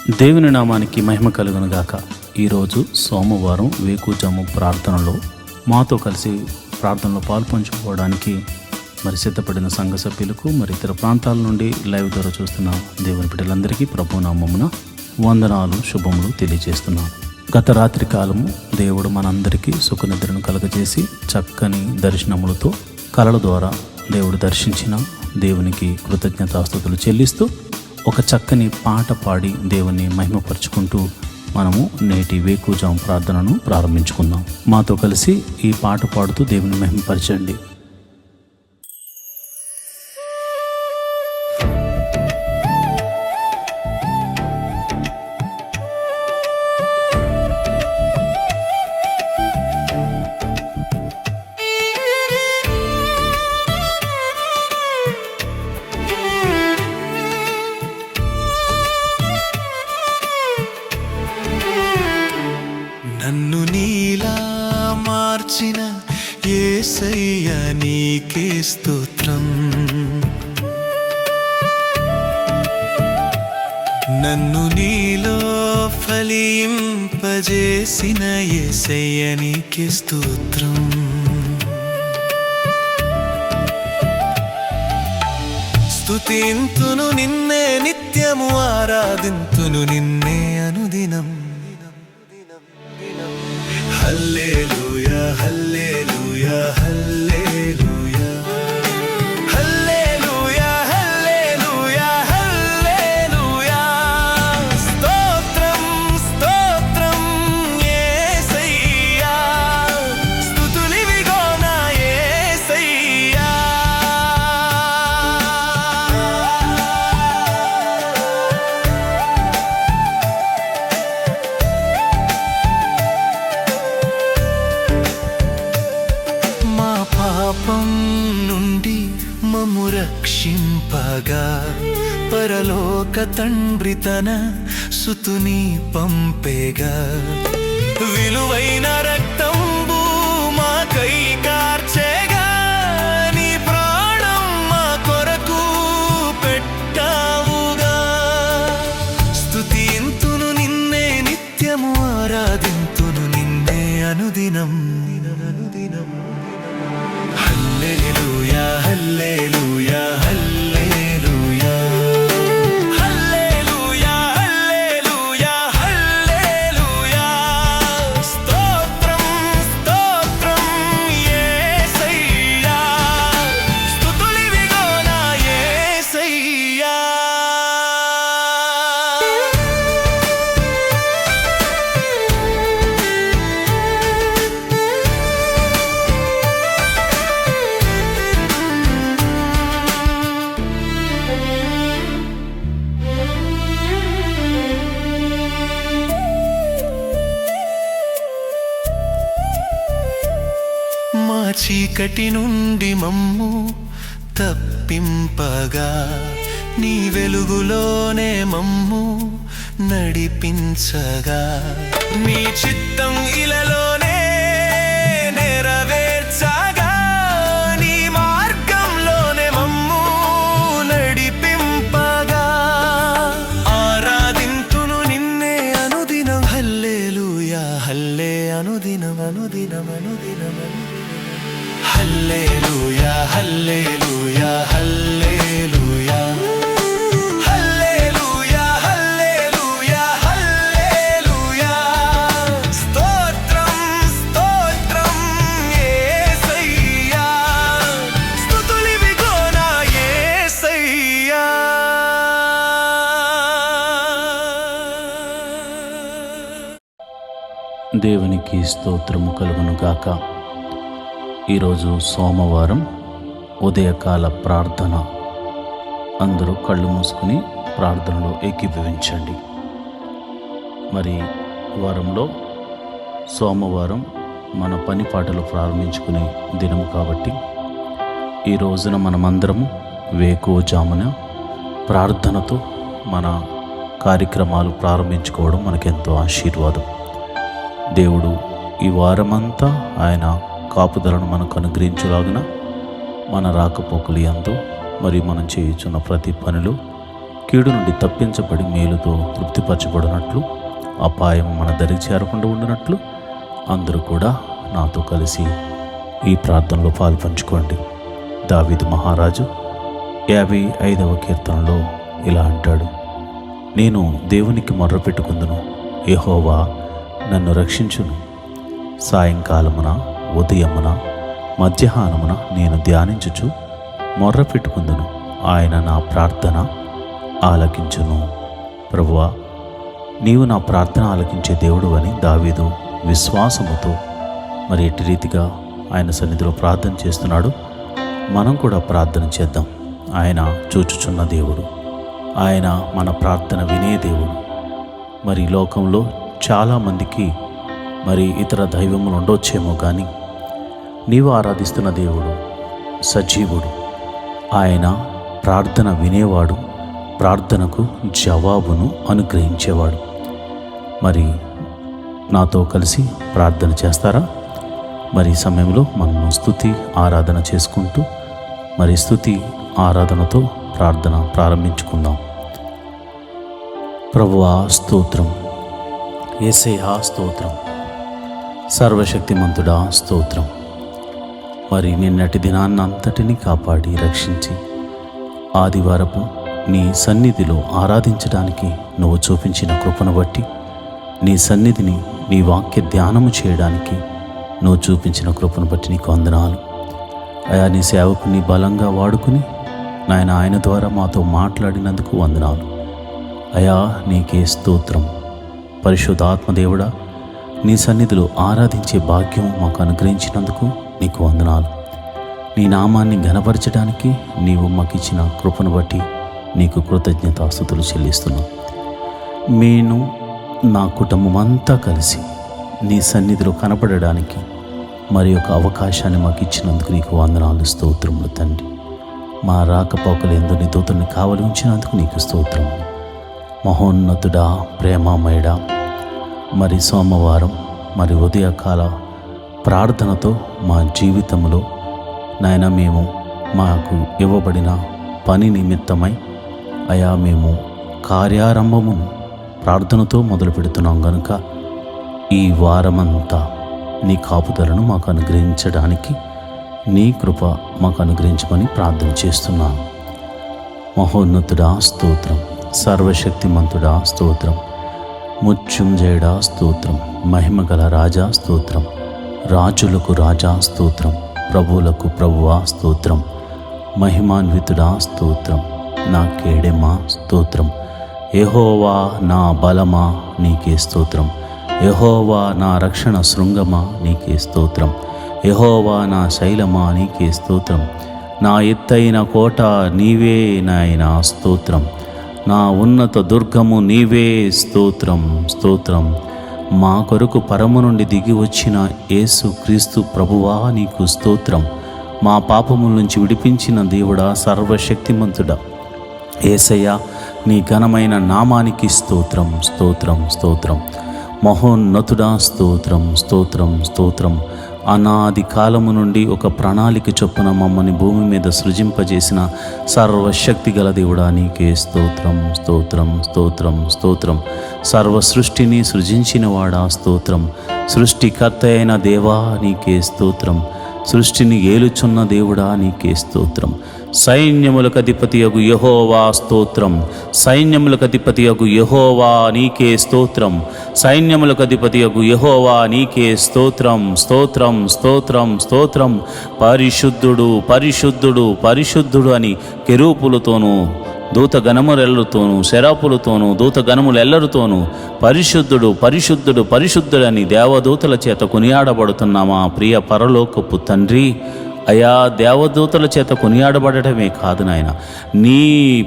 దేవుని నామానికి మహిమ కలుగును గాక. ఈరోజు సోమవారం వేకుజాము ప్రార్థనలో మాతో కలిసి ప్రార్థనలో పాల్పంచుకోవడానికి సిద్ధపడిన సంఘ సభ్యులకు ఇతర ప్రాంతాల నుండి లైవ్ ద్వారా చూస్తున్న దేవుని బిడ్డలందరికీ ప్రభునామమున వందనాలు శుభములు తెలియజేస్తున్నాను. గత రాత్రి కాలము దేవుడు మనందరికీ సుఖనిద్రను కలగజేసి చక్కని దర్శనములతో కలల ద్వారా దేవుడు దర్శించిన దేవునికి కృతజ్ఞతాస్తుతులు చెల్లిస్తూ ఒక చక్కని పాట పాడి దేవుని మహిమపరుచుకుంటూ మనము నేటి వేకుజాము ప్రార్థనను ప్రారంభించుకుందాం. మాతో కలిసి ఈ పాట పాడుతూ దేవుని మహిమపరచండి. నన్ను నీలా మార్చిన యేసయ్య నీకే స్తోత్రం. నన్ను నీలో ఫలింపజేసిన యేసయ్య నీకే స్తోత్రం. స్తుతింతును నిన్నే నిత్యము, ఆరాధింతును నిన్నే అనుదినం. హల్లెలూయా హల్లెలూయా హల్లెలూయా హల్లెలూయా హల్లెలూయా హల్లెలూయా. స్తోత్రం స్తోత్రం యేసయ్యా, స్తుతులివిగో నా యేసయ్యా. పాపం నుండి మమ్ము రక్షింపగా పరలోక తండ్రి తన సుతుని పంపేగా. విలువైన రక్తంబు మాకై కార్చేగా, నీ ప్రాణం మా కొరకు పెట్టావుగా. స్తుతింతును నిన్నే నిత్యము, ఆరాధింతును నిన్నే అనుదినం. హల్లెలూయా హల్లెలూయా హల్లెలూయా హల్లెలూయా హల్లెలూయా హల్లెలూయా. స్తోత్రం స్తోత్రం యేసయ్యా, స్తుతులివిగో నా యేసయ్యా. మా చీకటి నుండి మమ్ము తప్పింపగా, నీ వెలుగులోనే మమ్ము నడిపించగా. నీ చిత్తం ఇలలోనే నెరవేర్చగా, నీ మార్గంలోనే మమ్ము నడిపింపగా. ఆరాధింతును నిన్నే అనుదినం. హల్లెలూయా హల్లే అనుదినం అనుదినం అనుదినం. హల్లెలూయా హల్లెలూయా హల్లెలూయా హల్లెలూయా హల్లెలూయా హల్లెలూయా. స్తోత్రం స్తోత్రం యేసయ్యా, స్తుతులివిగో నా యేసయ్యా. దేవునికి స్తోత్రము కలుగును గాక. ఈరోజు సోమవారం ఉదయకాల ప్రార్థన. అందరూ కళ్ళు మూసుకుని ప్రార్థనలో ఏకీభవించండి. వారంలో సోమవారం మన పని పాటలు ప్రారంభించుకునే దినము కాబట్టి ఈ రోజున మనమందరము వేకువజామున ప్రార్థనతో మన కార్యక్రమాలు ప్రారంభించుకోవడం మనకెంతో ఆశీర్వాదం. దేవుడు ఈ వారమంతా ఆయన కాపుదలను మనకు అనుగ్రహించులాగున మన రాకపోకలు యందు మనం చేయుచున్న ప్రతి పనిలో కీడు నుండి తప్పించబడి మేలుతో తృప్తిపరచబడినట్లు, అపాయం మన దరికి చేరకుండా ఉండినట్లు అందరూ కూడా నాతో కలిసి ఈ ప్రార్థనలో పాల్పంచుకోండి. దావీదు మహారాజు 55వ కీర్తనలో ఇలా అంటాడు: నేను దేవునికి మొర్రపెట్టుకుందును, యెహోవా నన్ను రక్షించును. సాయంకాలమున, ఉదయమున, మధ్యాహ్నమున నేను ధ్యానించుచు మొర్రపెట్టుకుందును, ఆయన నా ప్రార్థన ఆలకించును. ప్రభువా, నీవు నా ప్రార్థన ఆలకించే దేవుడు అని దావీదు విశ్వాసముతో మరి ఎట్టి రీతిగా ఆయన సన్నిధిలో ప్రార్థన చేస్తున్నాడు. మనం కూడా ప్రార్థన చేద్దాం. ఆయన చూచుచున్న దేవుడు, ఆయన మన ప్రార్థన వినే దేవుడు. మరి లోకంలో చాలామందికి మరి ఇతర దైవములు ఉండొచ్చేమో, కానీ నీవు ఆరాధిస్తున్న దేవుడు సజీవుడు. ఆయన ప్రార్థన వినేవాడు, ప్రార్థనకు జవాబును అనుగ్రహించేవాడు. మరి నాతో కలిసి ప్రార్థన చేస్తారా? మరి ఈ సమయంలో మనము స్తుతి ఆరాధన చేసుకుంటూ మరి స్తుతి ఆరాధనతో ప్రార్థన ప్రారంభించుకుందాం. ప్రభువా స్తోత్రం, యేసయ్యా స్తోత్రం, సర్వశక్తిమంతుడా స్తోత్రం. మరి నిన్నటి దినాన్నంతటిని కాపాడి రక్షించి ఆదివారపు నీ సన్నిధిలో ఆరాధించడానికి నువ్వు చూపించిన కృపను బట్టి, నీ సన్నిధిని నీ వాక్య ధ్యానము చేయడానికి నువ్వు చూపించిన కృపను బట్టి నీకు వందనాలు. అయా, నీ సేవకుని బలంగా వాడుకుని నాయన ఆయన ద్వారా మాతో మాట్లాడినందుకు వందనాలు. అయా, నీకే స్తోత్రం. పరిశుద్ధాత్మదేవుడా, నీ సన్నిధిలో ఆరాధించే భాగ్యం మాకు అనుగ్రహించినందుకు నీకు వందనాలు. నీ నామాన్ని ఘనపరచడానికి నీవు మాకిచ్చిన కృపను బట్టి నీకు కృతజ్ఞతాస్తుతులు చెల్లిస్తున్నాం. నేను నా కుటుంబం అంతా కలిసి నీ సన్నిధిలో కనపడడానికి మరి ఒక అవకాశాన్ని మాకు ఇచ్చినందుకు నీకు వందనాలు, స్తోత్రములు తండ్రి. మా రాకపోకలు ఎందు నీ దూతల్ని కావలి ఉంచినందుకు నీకు స్తోత్రములు. మహోన్నతుడా, ప్రేమామయుడా, మరి సోమవారం మరి ఉదయకాల ప్రార్థనతో మా జీవితంలో నాయన మేము మాకు ఇవ్వబడిన పని నిమిత్తమై అయా మేము కార్యారంభమును ప్రార్థనతో మొదలు పెడుతున్నాం గనుక ఈ వారమంతా నీ కాపుదలను మాకు అనుగ్రహించడానికి నీ కృప మాకు అనుగ్రహించమని ప్రార్థన చేస్తున్నాను. మహోన్నతుడా స్తోత్రం, సర్వశక్తిమంతుడా స్తోత్రం, మృత్యుంజయుడా స్తోత్రం, మహిమగల రాజా స్తోత్రం, రాజులకు రాజా స్తోత్రం, ప్రభువులకు ప్రభువా స్తోత్రం, మహిమాన్వితుడా స్తోత్రం, నా కేడెమా స్తోత్రం, యెహోవా నా బలమా నీకే స్తోత్రం, యెహోవా నా రక్షణ శృంగమా నీకే స్తోత్రం, యెహోవా నా శైలమా నీకే స్తోత్రం, నా ఎత్తైన కోట నీవే నాయనా స్తోత్రం, నా ఉన్నత దుర్గము నీవే స్తోత్రం స్తోత్రం. మా కొరకు పరము నుండి దిగి వచ్చిన యేసు క్రీస్తు ప్రభువా నీకు స్తోత్రం. మా పాపముల నుంచి విడిపించిన దేవుడా, సర్వశక్తిమంతుడా యేసయ్యా, నీ ఘనమైన నామానికి స్తోత్రం స్తోత్రం స్తోత్రం. మహోన్నతుడా స్తోత్రం స్తోత్రం స్తోత్రం. అనాది కాలము నుండి ఒక ప్రణాళిక చొప్పున మమ్మల్ని భూమి మీద సృజింపజేసిన సర్వశక్తి గల దేవుడా నీకే స్తోత్రం స్తోత్రం స్తోత్రం స్తోత్రం. సర్వ సృష్టిని సృజించిన వాడా స్తోత్రం. సృష్టికర్త అయిన దేవా నీకే స్తోత్రం. సృష్టిని ఏలుచున్న దేవుడా నీకే స్తోత్రం. సైన్యములకు అధిపతియగు యెహోవా స్తోత్రం. సైన్యములకు అధిపతియగు యెహోవా నీకే స్తోత్రం. సైన్యములకు అధిపతియగు యెహోవా నీకే స్తోత్రం స్తోత్రం స్తోత్రం స్తోత్రం. పరిశుద్ధుడు పరిశుద్ధుడు పరిశుద్ధుడు అని కెరూపులతోనూ దూతగణములెల్లరితోనూ శరాపులతోనూ దూతగణములెల్లరితోనూ పరిశుద్ధుడు పరిశుద్ధుడు పరిశుద్ధుడని దేవదూతల చేత కొనియాడబడుతున్న మా ప్రియ పరలోకపు తండ్రి, అయా దేవదూతల చేత కొనియాడబడటమే కాదు నాయన, నీ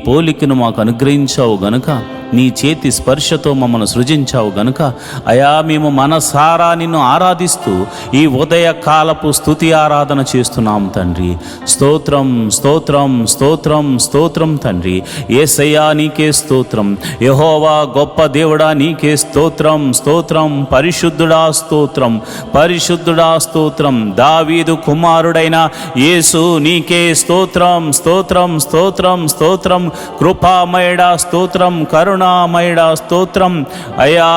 పోలికను మాకు అనుగ్రహించావు గనుక నీ చేతి స్పర్శతో మమ్మల్ని సృజించావు గనుక అయా మేము మనసారా నిన్ను ఆరాధిస్తూ ఈ ఉదయకాలపు స్తుతి ఆరాధన చేస్తున్నాం తండ్రి. స్తోత్రం స్తోత్రం స్తోత్రం స్తోత్రం తండ్రి. యేసయ్యా నీకే స్తోత్రం. యెహోవా గొప్ప దేవుడా నీకే స్తోత్రం స్తోత్రం. పరిశుద్ధుడా స్తోత్రం పరిశుద్ధుడా స్తోత్రం. దావీదు కుమారుడైన యేసు నీకే స్తోత్రం స్తోత్రం స్తోత్రం స్తోత్రం. కృపామయుడా స్తోత్రం కరుణామయుడా స్తోత్రం. అయా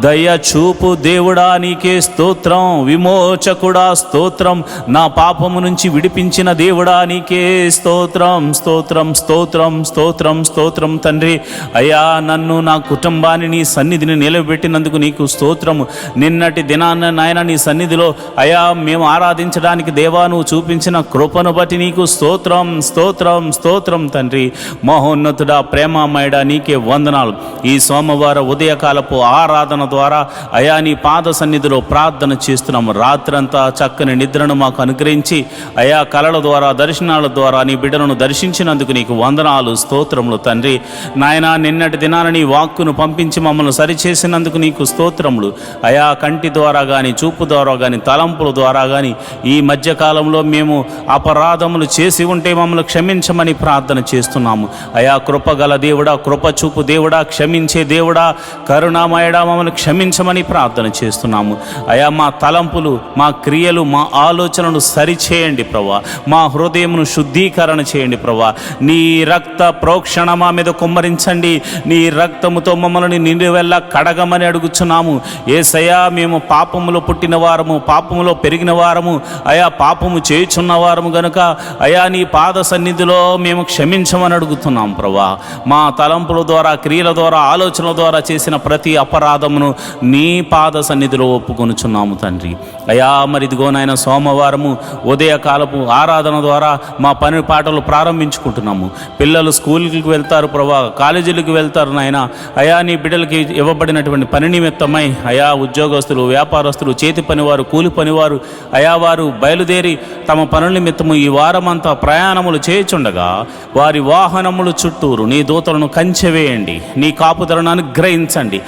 దయ చూపు దేవుడా నీకే స్తోత్రం. విమోచకుడా స్తోత్రం. నా పాపము నుంచి విడిపించిన దేవుడా నీకే స్తోత్రం స్తోత్రం స్తోత్రం స్తోత్రం స్తోత్రం తండ్రి. అయా నన్ను నా కుటుంబాన్ని నీ సన్నిధిని నిలబెట్టినందుకు నీకు స్తోత్రము. నిన్నటి దినాన్న నాయన నీ సన్నిధిలో అయా మేము ఆరాధించడానికి దేవా నువ్వు చూపించిన కృపను బట్టి నీకు స్తోత్రం స్తోత్రం స్తోత్రం తండ్రి. మహోన్నతుడా ప్రేమమయుడా నీకే వందనాలు. ఈ సోమవార ఉదయకాలపు ఆరాధన ద్వారా అయా నీ పాద సన్నిధిలో ప్రార్థన చేస్తున్నాము. రాత్రంతా చక్కని నిద్రను మాకు అనుగ్రహించి అయా కలల ద్వారా దర్శనాల ద్వారా నీ బిడ్డలను దర్శించినందుకు నీకు వందనాలు స్తోత్రములు తండ్రి. నాయన నిన్నటి దినాన నీ వాక్కును పంపించి మమ్మల్ని సరిచేసినందుకు నీకు స్తోత్రములు. అయా కంటి ద్వారా కానీ చూపు ద్వారా కానీ తలంపుల ద్వారా కానీ ఈ మధ్యకాలంలో మేము అపరాధములు చేసి ఉంటే మమ్మల్ని క్షమించమని ప్రార్థన చేస్తున్నాము. అయా కృపగల దేవుడా కృప చూపు దేవుడా క్షమించే దేవుడా కరుణామయుడా మమ్మల్ని క్షమించమని ప్రార్థన చేస్తున్నాము. అయా మా తలంపులు మా క్రియలు మా ఆలోచనలు సరిచేయండి ప్రభా. మా హృదయమును శుద్ధీకరణ చేయండి ప్రభా. నీ రక్త ప్రోక్షణ మా మీద కుమ్మరించండి. నీ రక్తముతో మమ్మల్ని నిండువెల్లా కడగమని అడుగుచున్నాము. యేసయ్యా మేము పాపములో పుట్టిన వారము పాపములో పెరిగిన వారము అయా పాపము చేయుచున్న వారము గనుక అయా నీ పాద సన్నిధిలో మేము క్షమించమని అడుగుతున్నాం ప్రభా. మా తలంపుల ద్వారా క్రియల ద్వారా ఆలోచనల ద్వారా చేసిన ప్రతి అపరాధమును నీ పాద సన్నిధిలో ఒప్పుకొనుచున్నాము తండ్రి. అయా మరి ఇదిగో నాయన సోమవారము ఉదయకాలపు ఆరాధన ద్వారా మా పని పాటలు ప్రారంభించుకుంటున్నాము. పిల్లలు స్కూల్కి వెళ్తారు ప్రభా, కాలేజీలకు వెళ్తారు నాయన. అయా నీ బిడ్డలకి ఇవ్వబడినటువంటి పని నిమిత్తమై అయా ఉద్యోగస్తులు వ్యాపారస్తులు చేతి పనివారు కూలి పనివారు అయా వారు బయలుదేరి తమ పనుల నిమిత్తము ఈ వారమంతా ప్రయాణములు చేయుచుండగా వారి వాహనములు చుట్టూరు నీ దూతలను కంచెవేయండి. నీ కాపుదలను అనుగ్రహించండి.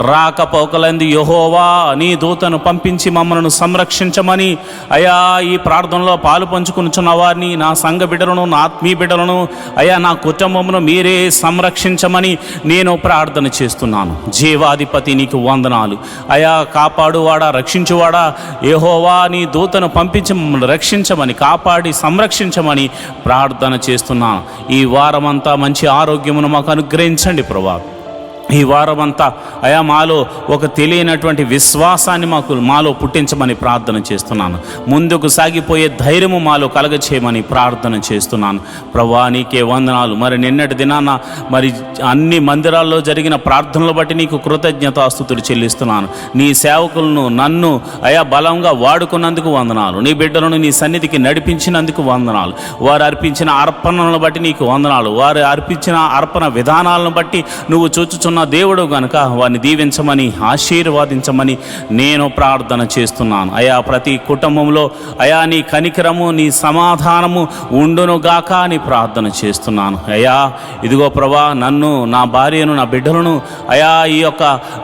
రాకపోకలందు యెహోవా నీ దూతను పంపించి మమ్మల్ని సంరక్షించమని అయా ఈ ప్రార్థనలో పాలు పంచుకునిచున్న వారిని నా సంఘ బిడ్డలను నా ఆత్మీయ బిడ్డలను అయా నా కుటుంబమును మీరే సంరక్షించమని నేను ప్రార్థన చేస్తున్నాను. జీవాధిపతి నీకు వందనాలు. అయా కాపాడువాడా రక్షించువాడా యెహోవా నీ దూతను పంపించి మమ్మల్ని రక్షించమని కాపాడి సంరక్షించమని ప్రార్థన చేస్తున్నాను. ఈ వారమంతా మంచి ఆరోగ్యమును మాకు అనుగ్రహించండి ప్రభా. ఈ వారమంతా అయా మాలో ఒక తెలియనటువంటి విశ్వాసాన్ని మాలో పుట్టించమని ప్రార్థన చేస్తున్నాను. ముందుకు సాగిపోయే ధైర్యము మాలో కలగచేయమని ప్రార్థన చేస్తున్నాను ప్రభువా. నీకే వందనాలు. మరి నిన్నటి దినాన మరి అన్ని మందిరాల్లో జరిగిన ప్రార్థనలు బట్టి నీకు కృతజ్ఞతాస్తుతులు చెల్లిస్తున్నాను. నీ సేవకులను నన్ను అయా బలంగా వాడుకున్నందుకు వందనాలు. నీ బిడ్డలను నీ సన్నిధికి నడిపించినందుకు వందనాలు. వారు అర్పించిన అర్పణలను బట్టి నీకు వందనాలు. వారు అర్పించిన అర్పణ విధానాలను బట్టి నువ్వు చూచుచున్న దేవుడు గనుక వారిని దీవించమని ఆశీర్వాదించమని నేను ప్రార్థన చేస్తున్నాను. అయా ప్రతి కుటుంబంలో అయా నీ కనికరము నీ సమాధానము ఉండును గాక అని ప్రార్థన చేస్తున్నాను. అయా ఇదిగో ప్రభా నన్ను నా భార్యను నా బిడ్డలను అయా ఈ యొక్క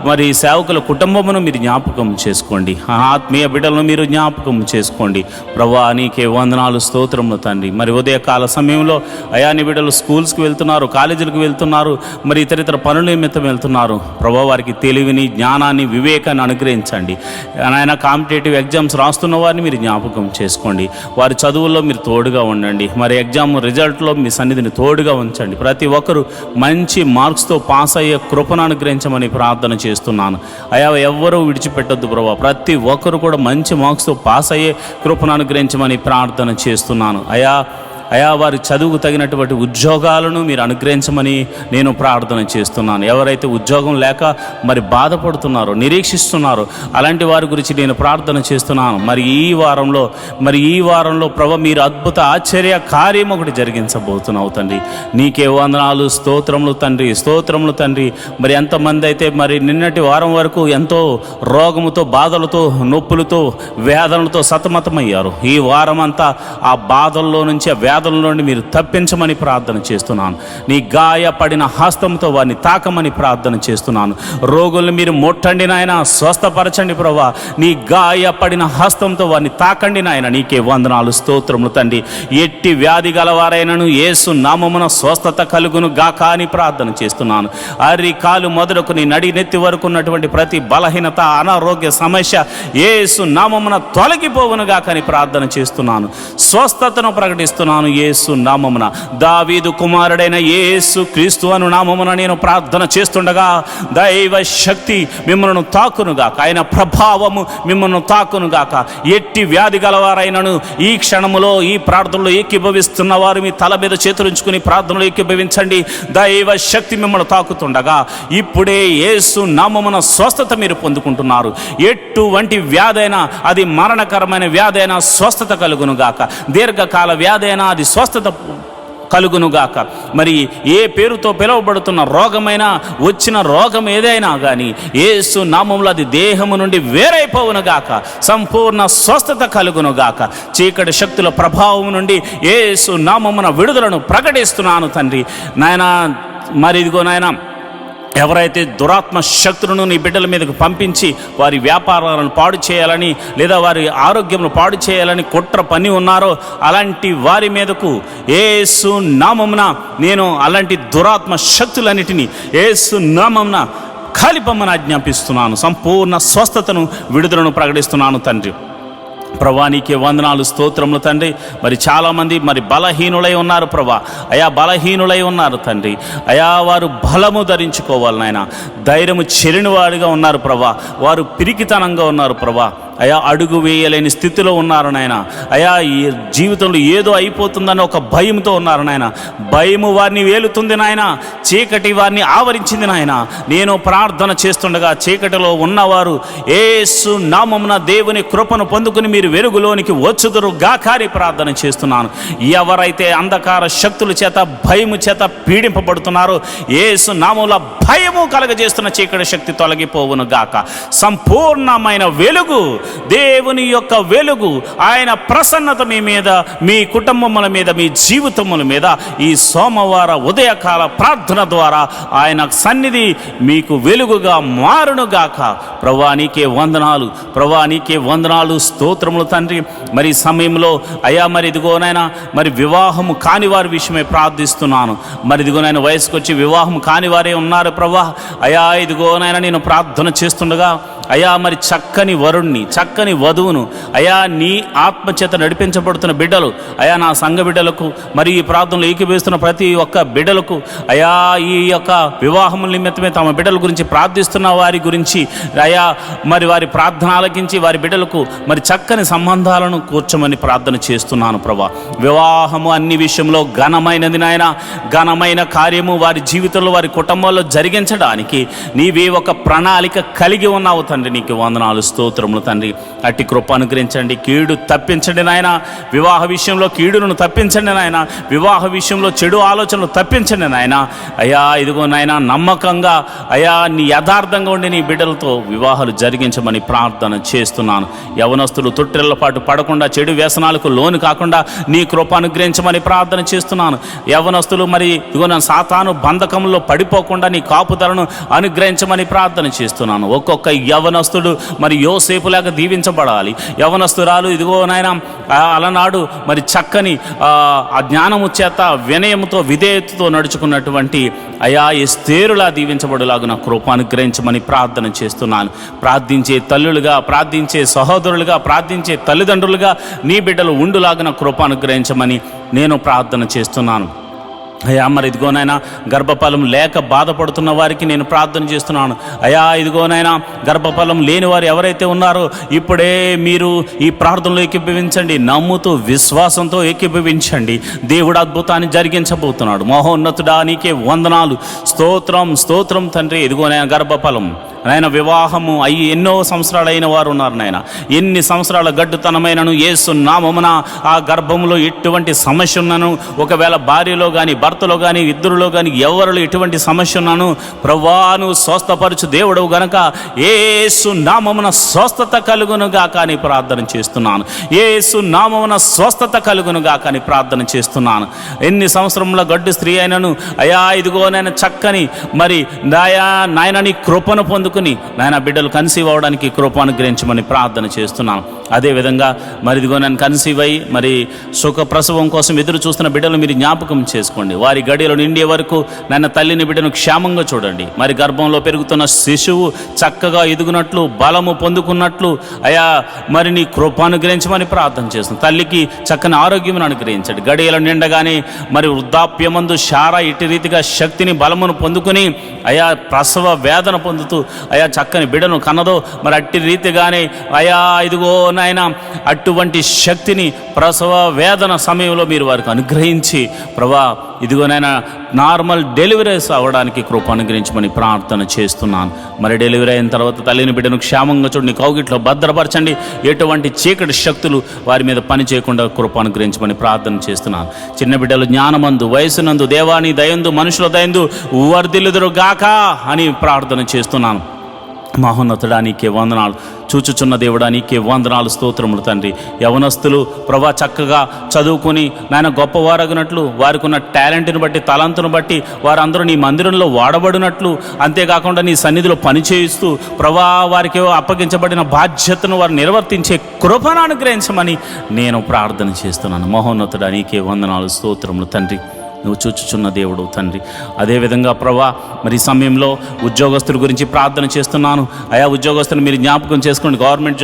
మరి సేవకుల కుటుంబమును మీరు జ్ఞాపకం చేసుకోండి. ఆత్మీయ బిడ్డలను మీరు జ్ఞాపకం చేసుకోండి ప్రభా. నీకే వందనాలు స్తోత్రములు తండ్రి. మరి ఉదయకాల సమయంలో అయా నీ బిడ్డలు స్కూల్స్కి వెళ్తున్నారు, కాలేజీలకు వెళ్తున్నారు, మరి ఇతర పనుల నిమిత్తం వెళ్తున్నారు ప్రభా. వారికి తెలివిని జ్ఞానాన్ని వివేకాన్ని అనుగ్రహించండి నాయన. కాంపిటేటివ్ ఎగ్జామ్స్ రాస్తున్న వారిని మీరు జ్ఞాపకం చేసుకోండి. వారి చదువుల్లో మీరు తోడుగా ఉండండి. మరి ఎగ్జామ్ రిజల్ట్లో మీ సన్నిధిని తోడుగా ఉంచండి. ప్రతి ఒక్కరూ మంచి మార్క్స్తో పాస్ అయ్యే కృపను అనుగ్రహించమని ప్రార్థన చేస్తున్నాను. అయా ఎవ్వరూ విడిచిపెట్టొద్దు ప్రభా. ప్రతి ఒక్కరు కూడా మంచి మార్క్స్తో పాస్ అయ్యే కృపను అనుగ్రహించమని ప్రార్థన చేస్తున్నాను. అయా వారి చదువుకు తగినటువంటి ఉద్యోగాలను మీరు అనుగ్రహించమని నేను ప్రార్థన చేస్తున్నాను. ఎవరైతే ఉద్యోగం లేక మరి బాధపడుతున్నారో నిరీక్షిస్తున్నారో అలాంటి వారి గురించి నేను ప్రార్థన చేస్తున్నాను. మరి ఈ వారంలో ప్రభు మీరు అద్భుత ఆశ్చర్య కార్యం ఒకటి జరిగించబోతున్నావు తండ్రి. నీకే వందనాలు స్తోత్రములు తండ్రి స్తోత్రములు తండ్రి. మరి ఎంతమంది అయితే మరి నిన్నటి వారం వరకు ఎంతో రోగముతో బాధలతో నొప్పులతో వేదనలతో సతమతమయ్యారు, ఈ వారం అంతా ఆ బాధల్లో నుంచి వ్యాధుల నుండి మీరు తప్పించమని ప్రార్థన చేస్తున్నాను. నీ గాయపడిన హస్తంతో వారిని తాకమని ప్రార్థన చేస్తున్నాను. రోగుల్ని మీరు ముట్టండి నాయన, స్వస్థపరచండి ప్రభా. నీ గాయపడిన హస్తంతో వారిని తాకండి నాయన. నీకే వందనాలు, స్తోత్రములు తండ్రి. ఎట్టి వ్యాధి గలవారైనను యేసు నామమున స్వస్థత కలుగును గాక అని ప్రార్థన చేస్తున్నాను. అరి కాలు మొదలుకొని నడి నెత్తి వరకు ఉన్నటువంటి ప్రతి బలహీనత, అనారోగ్య సమస్య యేసు నామమున తొలగిపోవును గాక అని ప్రార్థన చేస్తున్నాను. స్వస్థతను ప్రకటిస్తున్నాను యేసు నామమున. దావీదు కుమారుడైన యేసు క్రీస్తు అను నామమున నేను ప్రార్థన చేస్తుండగా దైవ శక్తి మిమ్మల్ని తాకునుగాక, ఆయన ప్రభావము మిమ్మల్ని తాకునుగాక. ఎట్టి వ్యాధి గలవారైనను ఈ క్షణములో ఈ ప్రార్థనలో ఏకీభవిస్తున్న వారు మీ తల మీద చేతులుంచుకుని ప్రార్థనలో ఏకీభవించండి. దైవ శక్తి మిమ్మల్ని తాకుతుండగా ఇప్పుడే యేసు నామమున స్వస్థత మీరు పొందుకుంటున్నారు. ఎటువంటి వ్యాధైనా, అది మరణకరమైన వ్యాధైనా స్వస్థత కలుగునుగాక. దీర్ఘకాల వ్యాధైనా అది స్వస్థత కలుగునుగాక. మరి ఏ పేరుతో పిలువబడుతున్న రోగమైనా, వచ్చిన రోగం ఏదైనా కానీ యేసు నామములో అది దేహము నుండి వేరైపోవునుగాక. సంపూర్ణ స్వస్థత కలుగునుగాక. చీకటి శక్తుల ప్రభావం నుండి యేసు నామమున విడుదలను ప్రకటిస్తున్నాను తండ్రి. నాయన మరి ఇదిగో నాయన, ఎవరైతే దురాత్మ శక్తులను నీ బిడ్డల మీదకు పంపించి వారి వ్యాపారాలను పాడు చేయాలని లేదా వారి ఆరోగ్యమును పాడు చేయాలని కుట్ర పని ఉన్నారో అలాంటి వారి మీదకు యేసు నామమున నేను అలాంటి దురాత్మ శక్తులన్నిటినీ యేసు నామమున కాలిపమ్మని ఆజ్ఞాపిస్తున్నాను. సంపూర్ణ స్వస్థతను, విడుదలను ప్రకటిస్తున్నాను తండ్రి. ప్రభా నీకే వందనాలు, స్తోత్రములు తండ్రి. మరి చాలామంది మరి బలహీనులై ఉన్నారు ప్రభా. అయా బలహీనులై ఉన్నారు తండ్రి. అయా వారు బలము ధరించుకోవాలి నాయన. ధైర్యము చెరిని వాడిగా ఉన్నారు ప్రభా. వారు పిరికితనంగా ఉన్నారు ప్రభా. అయా అడుగు వేయలేని స్థితిలో ఉన్నారు నాయన. అయా ఈ జీవితంలో ఏదో అయిపోతుందని ఒక భయంతో ఉన్నారు నాయన. భయము వారిని వేలుతుంది నాయన. చీకటి వారిని ఆవరించింది నాయన. నేను ప్రార్థన చేస్తుండగా చీకటిలో ఉన్నవారు యేసు నామమున దేవుని కృపను పొందుకుని మీరు వెలుగులోనికి వచ్చుదురు గాకారి ప్రార్థన చేస్తున్నాను. ఎవరైతే అంధకార శక్తుల చేత, భయము చేత పీడింపబడుతున్నారో యేసు నామములో భయము కలగజేస్తున్న చీకటి శక్తి తొలగిపోవును గాక. సంపూర్ణమైన వెలుగు, దేవుని యొక్క వెలుగు, ఆయన ప్రసన్నత మీ మీద, మీ కుటుంబముల మీద, మీ జీవితముల మీద ఈ సోమవార ఉదయకాల ప్రార్థన ద్వారా ఆయన సన్నిధి మీకు వెలుగుగా మారునుగాక. ప్రభువా నీకే వందనాలు, ప్రభువా నీకే వందనాలు, స్తోత్రములు తండ్రి. మరి సమయంలో అయా మరి ఇదిగోనైనా మరి వివాహము కాని వారి విషయమై ప్రార్థిస్తున్నాను. మరి ఇదిగోనైనా వయసుకు వచ్చి వివాహం కాని వారే ఉన్నారు ప్రభువా. అయా ఇదిగోనైనా నేను ప్రార్థన చేస్తుండగా అయా మరి చక్కని వరుణ్ణి, చక్కని వధువును అయా నీ ఆత్మచేత నడిపించబడుతున్న బిడ్డలు, అయా నా సంఘ బిడ్డలకు, మరి ఈ ప్రార్థనలో ఏకీభవిస్తున్న ప్రతి ఒక్క బిడ్డలకు అయా ఈ యొక్క వివాహముల నిమిత్తమే తమ బిడ్డల గురించి ప్రార్థిస్తున్న వారి గురించి అయా మరి వారి ప్రార్థన ఆలకించి వారి బిడ్డలకు మరి చక్కని సంబంధాలను కూర్చోమని ప్రార్థన చేస్తున్నాను ప్రభా. వివాహము అన్ని విషయంలో ఘనమైనది నాయన. ఘనమైన కార్యము వారి జీవితంలో, వారి కుటుంబంలో జరిగించడానికి నీవే ఒక ప్రణాళిక కలిగి ఉన్నావు తండ్రి. నీకు వందనాలు, స్తోత్రములు తండ్రి. అట్టి కృప అనుగ్రహించండి. కీడు తప్పించండి నాయన. వివాహ విషయంలో కీడును తప్పించండి నాయన. వివాహ విషయంలో చెడు ఆలోచనలు తప్పించండి నాయన. అయా ఇదిగో నాయన, నమ్మకంగా అయా నీ యథార్థంగా ఉండి నీ బిడ్డలతో వివాహాలు జరిగించమని ప్రార్థన చేస్తున్నాను. యవనస్తులు తొట్టిళ్ల పాటు పడకుండా, చెడు వ్యసనాలకు లోను కాకుండా నీ కృప అనుగ్రహించమని ప్రార్థన చేస్తున్నాను. యవనస్తులు మరి ఇదిగో నా సాతాను బంధకంలో పడిపోకుండా నీ కాపుదలను అనుగ్రహించమని ప్రార్థన చేస్తున్నాను. ఒక్కొక్క యవనస్తుడు మరి యోసేపులాగా దీవించబడాలి. యవనస్తురాలు ఇదిగో నాయన అలనాడు మరి చక్కని ఆ జ్ఞానము చేత, వినయముతో, విధేయతతో నడుచుకున్నటువంటి అయా ఎస్తేరులా దీవించబడులాగా నా కృప అనుగ్రహించమని ప్రార్థన చేస్తున్నాను. ప్రార్థించే తల్లులుగా, ప్రార్థించే సహోదరులుగా, ప్రార్థించే తల్లిదండ్రులుగా నీ బిడ్డలు ఉండులాగా కృప అనుగ్రహించమని నేను ప్రార్థన చేస్తున్నాను. అయా మరి ఇదిగోనైనా గర్భఫలం లేక బాధపడుతున్న వారికి నేను ప్రార్థన చేస్తున్నాను. అయా ఇదిగోనైనా గర్భఫలం లేని వారు ఎవరైతే ఉన్నారో ఇప్పుడే మీరు ఈ ప్రార్థనలో ఏకీభవించండి. నమ్ముతూ విశ్వాసంతో ఏకీభవించండి. దేవుడు అద్భుతాన్ని జరిగించబోతున్నాడు. మహోన్నతుడా నీకే వందనాలు, స్తోత్రం, స్తోత్రం తండ్రి. ఇదిగోనైనా గర్భఫలం నాయన వివాహము అయ్యి ఎన్నో సంవత్సరాలు అయిన వారు ఉన్నారు నాయన. ఎన్ని సంవత్సరాల గడ్డుతనమైనను యేసు నామమున ఆ గర్భంలో ఎటువంటి సమస్య ఉన్నను, ఒకవేళ భార్యలో కానీ భర్తలో కానీ ఇద్దరిలో కానీ ఎవరిలో ఎటువంటి సమస్య ఉన్నాను ప్రభువాను స్వస్థపరచు దేవుడవు గనక యేసు నామమున స్వస్థత కలుగునుగా కానీ ప్రార్థన చేస్తున్నాను. యేసు నామమున స్వస్థత కలుగునుగా కానీ ప్రార్థన చేస్తున్నాను. ఎన్ని సంవత్సరంలో గడ్డు స్త్రీ అయినను అయా ఇదిగో నేను చక్కని మరి నాయన నీ కృపను పొందుకుని నాయన బిడ్డలు కన్సీవ్ అవడానికి కృప అనుగ్రహించమని ప్రార్థన చేస్తున్నాను. అదేవిధంగా మరి ఇదిగో నేను కన్సీవ్ అయ్యి మరి సుఖ ప్రసవం కోసం ఎదురు చూస్తున్న బిడ్డలు మీరు జ్ఞాపకం చేసుకోండి. వారి గడియలు నిండే వరకు నాయన తల్లిని బిడ్డను క్షేమంగా చూడండి. మరి గర్భంలో పెరుగుతున్న శిశువు చక్కగా ఎదుగునట్లు బలము పొందుకున్నట్లు అయా మరి నీ కృప అనుగ్రహించమని ప్రార్థన చేస్తున్నాను. తల్లికి చక్కని ఆరోగ్యం అనుగ్రహించండి. గడియలు నిండగానే మరి వృద్ధాప్యమందు శారా ఇటు రీతిగా శక్తిని బలమును పొందుకుని అయా ప్రసవ వేదన పొందుతూ అయా చక్కని బిడ్డను కన్నదో మరి అట్టి రీతిగానే అయా ఇదిగో నాయన అటువంటి శక్తిని ప్రసవ వేదన సమయంలో మీరు వారికి అనుగ్రహించి ప్రభా ఇదిగోనైనా నార్మల్ డెలివరీస్ అవ్వడానికి కృప అనుగ్రహించమని ప్రార్థన చేస్తున్నాను. మరి డెలివరీ అయిన తర్వాత తల్లిని బిడ్డను క్షేమంగా చూడండి, కౌగిట్లో భద్రపరచండి. ఎటువంటి చీకటి శక్తులు వారి మీద పని చేయకుండా కృప అనుగ్రహించమని ప్రార్థన చేస్తున్నాను. చిన్న బిడ్డలు జ్ఞానమందు వయసునందు దేవాని దయందు మనుషుల దయందు వర్ధిల్లుదురు గాక అని ప్రార్థన చేస్తున్నాను. మహోన్నతుడా నీకే వందనాలు, చూచుచున్న దేవుడా నీకే వందనాలు, స్తోత్రములు తండ్రి. యవనస్తులు ప్రభా చక్కగా చదువుకుని నాయన గొప్పవారగినట్లు వారికి ఉన్న టాలెంట్ని బట్టి తలంతును బట్టి వారందరూ నీ మందిరంలో వాడబడినట్లు, అంతేకాకుండా నీ సన్నిధిలో పనిచేయిస్తూ ప్రభా వారికి అప్పగించబడిన బాధ్యతను వారు నిర్వర్తించే కృపను అనుగ్రహించమని నేను ప్రార్థన చేస్తున్నాను. మహోన్నతుడా నీకే వందనాలు, స్తోత్రములు తండ్రి. నువ్వు చూచుచున్న దేవుడు తండ్రి. అదేవిధంగా ప్రభా మరి సమయంలో ఉద్యోగస్తుల గురించి ప్రార్థన చేస్తున్నాను. ఆయా ఉద్యోగస్తులు మీరు జ్ఞాపకం చేసుకోండి. గవర్నమెంట్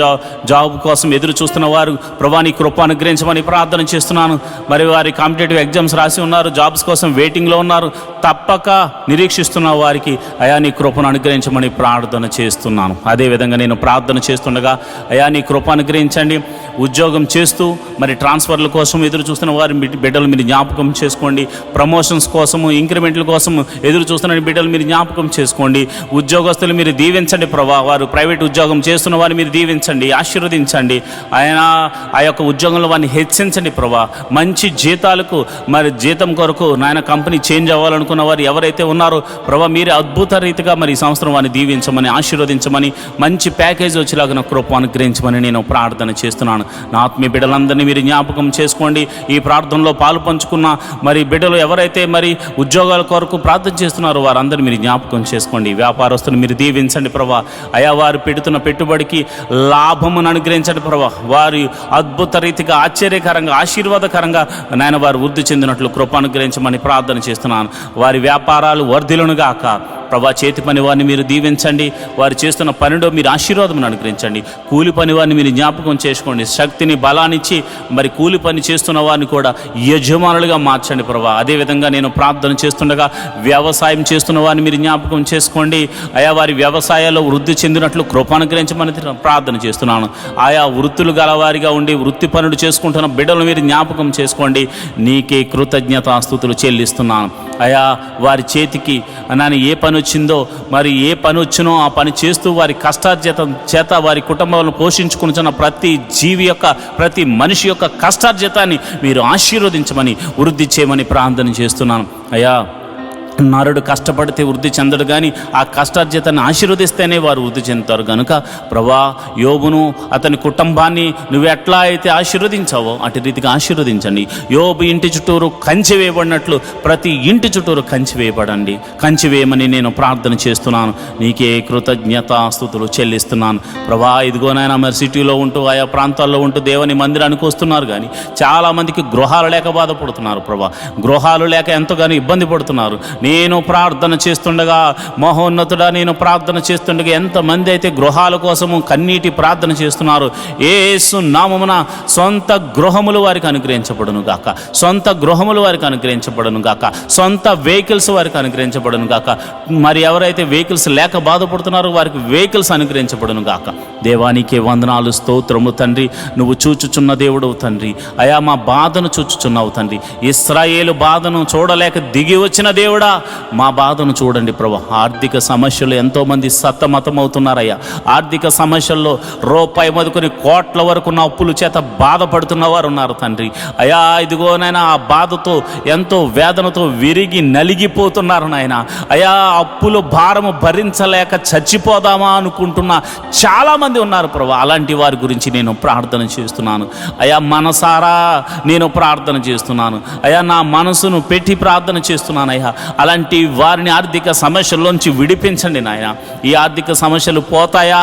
జాబ్ కోసం ఎదురు చూస్తున్న వారు ప్రభా నీ కృప అనుగ్రహించమని ప్రార్థన చేస్తున్నాను. మరి వారి కాంపిటేటివ్ ఎగ్జామ్స్ రాసి ఉన్నారు, జాబ్స్ కోసం వెయిటింగ్లో ఉన్నారు, తప్పక నిరీక్షిస్తున్న వారికి అయా నీ కృపను అనుగ్రహించమని ప్రార్థన చేస్తున్నాను. అదేవిధంగా నేను ప్రార్థన చేస్తుండగా అయా నీ కృప అనుగ్రహించండి. ఉద్యోగం చేస్తూ మరి ట్రాన్స్ఫర్ల కోసం ఎదురు చూస్తున్న వారి బిడ్డలు మీరు జ్ఞాపకం చేసుకోండి. ప్రమోషన్స్ కోసము ఇంక్రిమెంట్ల కోసం ఎదురు చూస్తున్న బిడ్డలు మీరు జ్ఞాపకం చేసుకోండి. ఉద్యోగస్తులు మీరు దీవించండి ప్రభా. వారు ప్రైవేట్ ఉద్యోగం చేస్తున్న వారిని మీరు దీవించండి, ఆశీర్వదించండి. ఆయన ఆ యొక్క ఉద్యోగంలో వారిని హెచ్చించండి ప్రభా. మంచి జీతాలకు మరి జీతం కొరకు నాయన కంపెనీ చేంజ్ అవ్వాలనుకున్న వారు ఎవరైతే ఉన్నారో ప్రభా మీరు అద్భుత రీతిగా మరి ఈ సంవత్సరం వారిని దీవించమని ఆశీర్వదించమని మంచి ప్యాకేజ్ వచ్చేలాగా నా కృప అనుగ్రహించమని నేను ప్రార్థన చేస్తున్నాను. నా ఆత్మీయ బిడ్డలందరినీ మీరు జ్ఞాపకం చేసుకోండి. ఈ ప్రార్థనలో పాలు పంచుకున్న మరి బిడ్డలు ఎవరైతే మరి ఉద్యోగాల కొరకు ప్రార్థన చేస్తున్నారో వారందరినీ మీరు జ్ఞాపకం చేసుకోండి. వ్యాపారస్తులు మీరు దీవించండి ప్రభా. అయా వారు పెడుతున్న పెట్టుబడికి లాభమును అనుగ్రహించండి ప్రభా. వారి అద్భుత రీతిగా ఆశ్చర్యకరంగా ఆశీర్వాదకరంగా నాయన వారు వృద్ధి చెందినట్లు కృప అనుగ్రహించమని ప్రార్థన చేస్తున్నాను. వారి వ్యాపారాలు వర్ధిల్లునుగాక ప్రభా. చేతి పని వారిని మీరు దీవించండి. వారు చేస్తున్న పనిలో మీరు ఆశీర్వాదం అనుగ్రహించండి. కూలి పని వారిని మీరు జ్ఞాపకం చేసుకోండి. శక్తిని బలాన్నిచ్చి మరి కూలి పని చేస్తున్న వారిని కూడా యజమానులుగా మార్చండి ప్రభా. అదేవిధంగా నేను ప్రార్థన చేస్తుండగా వ్యవసాయం చేస్తున్న వారిని మీరు జ్ఞాపకం చేసుకోండి. ఆయా వారి వ్యవసాయాల్లో వృద్ధి చెందినట్లు కృప అనుగ్రహించమని ప్రార్థన చేస్తున్నాను. ఆయా వృత్తులు గలవారిగా ఉండి వృత్తి పనులు చేసుకుంటున్న బిడ్డలు మీరు జ్ఞాపకం చేసుకోండి. నీకే కృతజ్ఞతాస్తుతులు చెల్లిస్తున్నాను. అయా వారి చేతికి నాని ఏ పని వచ్చిందో మరి ఏ పని వచ్చినో ఆ పని చేస్తూ వారి కష్టార్జితం చేత వారి కుటుంబాలను పోషించుకుంటున్న ప్రతి జీవి యొక్క ప్రతి మనిషి యొక్క కష్టార్జితాన్ని మీరు ఆశీర్వదించమని వృద్ధి చేయమని ప్రార్థన చేస్తున్నాను. అయ్యా నరుడు కష్టపడితే వృద్ధి చెందడు, కానీ ఆ కష్టార్జితాన్ని ఆశీర్వదిస్తేనే వారు వృద్ధి చెందుతారు. కనుక ప్రభా యోబును అతని కుటుంబాన్ని నువ్వు ఎట్లా అయితే ఆశీర్వదించావో అటు రీతిగా ఆశీర్వదించండి. యోబు ఇంటి చుట్టూరు కంచె వేయబడినట్లు ప్రతి ఇంటి చుట్టూరు కంచె వేయబడండి, కంచె వేయమని నేను ప్రార్థన చేస్తున్నాను. నీకే కృతజ్ఞతాస్తుతులు చెల్లిస్తున్నాను ప్రభా. ఇదిగోనైనా మరి సిటీలో ఉంటూ ఆయా ప్రాంతాల్లో ఉంటూ దేవుని మందిరానికి వస్తున్నారు, కానీ చాలామందికి గృహాలు లేక బాధపడుతున్నారు ప్రభా. గృహాలు లేక ఎంతగానో ఇబ్బంది పడుతున్నారు. నేను ప్రార్థన చేస్తుండగా మహోన్నతుడా నేను ప్రార్థన చేస్తుండగా ఎంతమంది అయితే గృహాల కోసము కన్నీటి ప్రార్థన చేస్తున్నారు, యేసు నామమున సొంత గృహములు వారికి అనుగ్రహించబడును గాక, సొంత గృహములు వారికి అనుగ్రహించబడును గాక, సొంత వెహికల్స్ వారికి అనుగ్రహించబడును గాక. మరి ఎవరైతే వెహికల్స్ లేక బాధపడుతున్నారో వారికి వెహికల్స్ అనుగ్రహించబడును గాక. దేవానికి వందనాలు, స్తోత్రము తండ్రి. నువ్వు చూచుచున్న దేవుడవు తండ్రి. అయా మా బాధను చూచుచున్నావు తండ్రి. ఇశ్రాయేలు బాధను చూడలేక దిగి వచ్చిన దేవుడా మా బాధను చూడండి ప్రభా. ఆర్థిక సమస్యలు ఎంతోమంది సతమతమవుతున్నారయ్యా. ఆర్థిక సమస్యల్లో రూపాయి మొదలుకొని కోట్ల వరకు ఉన్న అప్పుల చేత బాధపడుతున్న వారు ఉన్నారు తండ్రి. అయ్యా ఇదిగోనైనా ఆ బాధతో ఎంతో వేదనతో విరిగి నలిగిపోతున్నారు నాయన. అయ్యా అప్పుల భారము భరించలేక చచ్చిపోదామా అనుకుంటున్న చాలామంది ఉన్నారు ప్రభా. అలాంటి వారి గురించి నేను ప్రార్థన చేస్తున్నాను అయ్యా. మనసారా నేను ప్రార్థన చేస్తున్నాను అయ్యా. నా మనసును పెట్టి ప్రార్థన చేస్తున్నాను అయ్యా. అలాంటి వారిని ఆర్థిక సమస్యల్లోంచి విడిపించండి నాయన. ఈ ఆర్థిక సమస్యలు పోతాయా,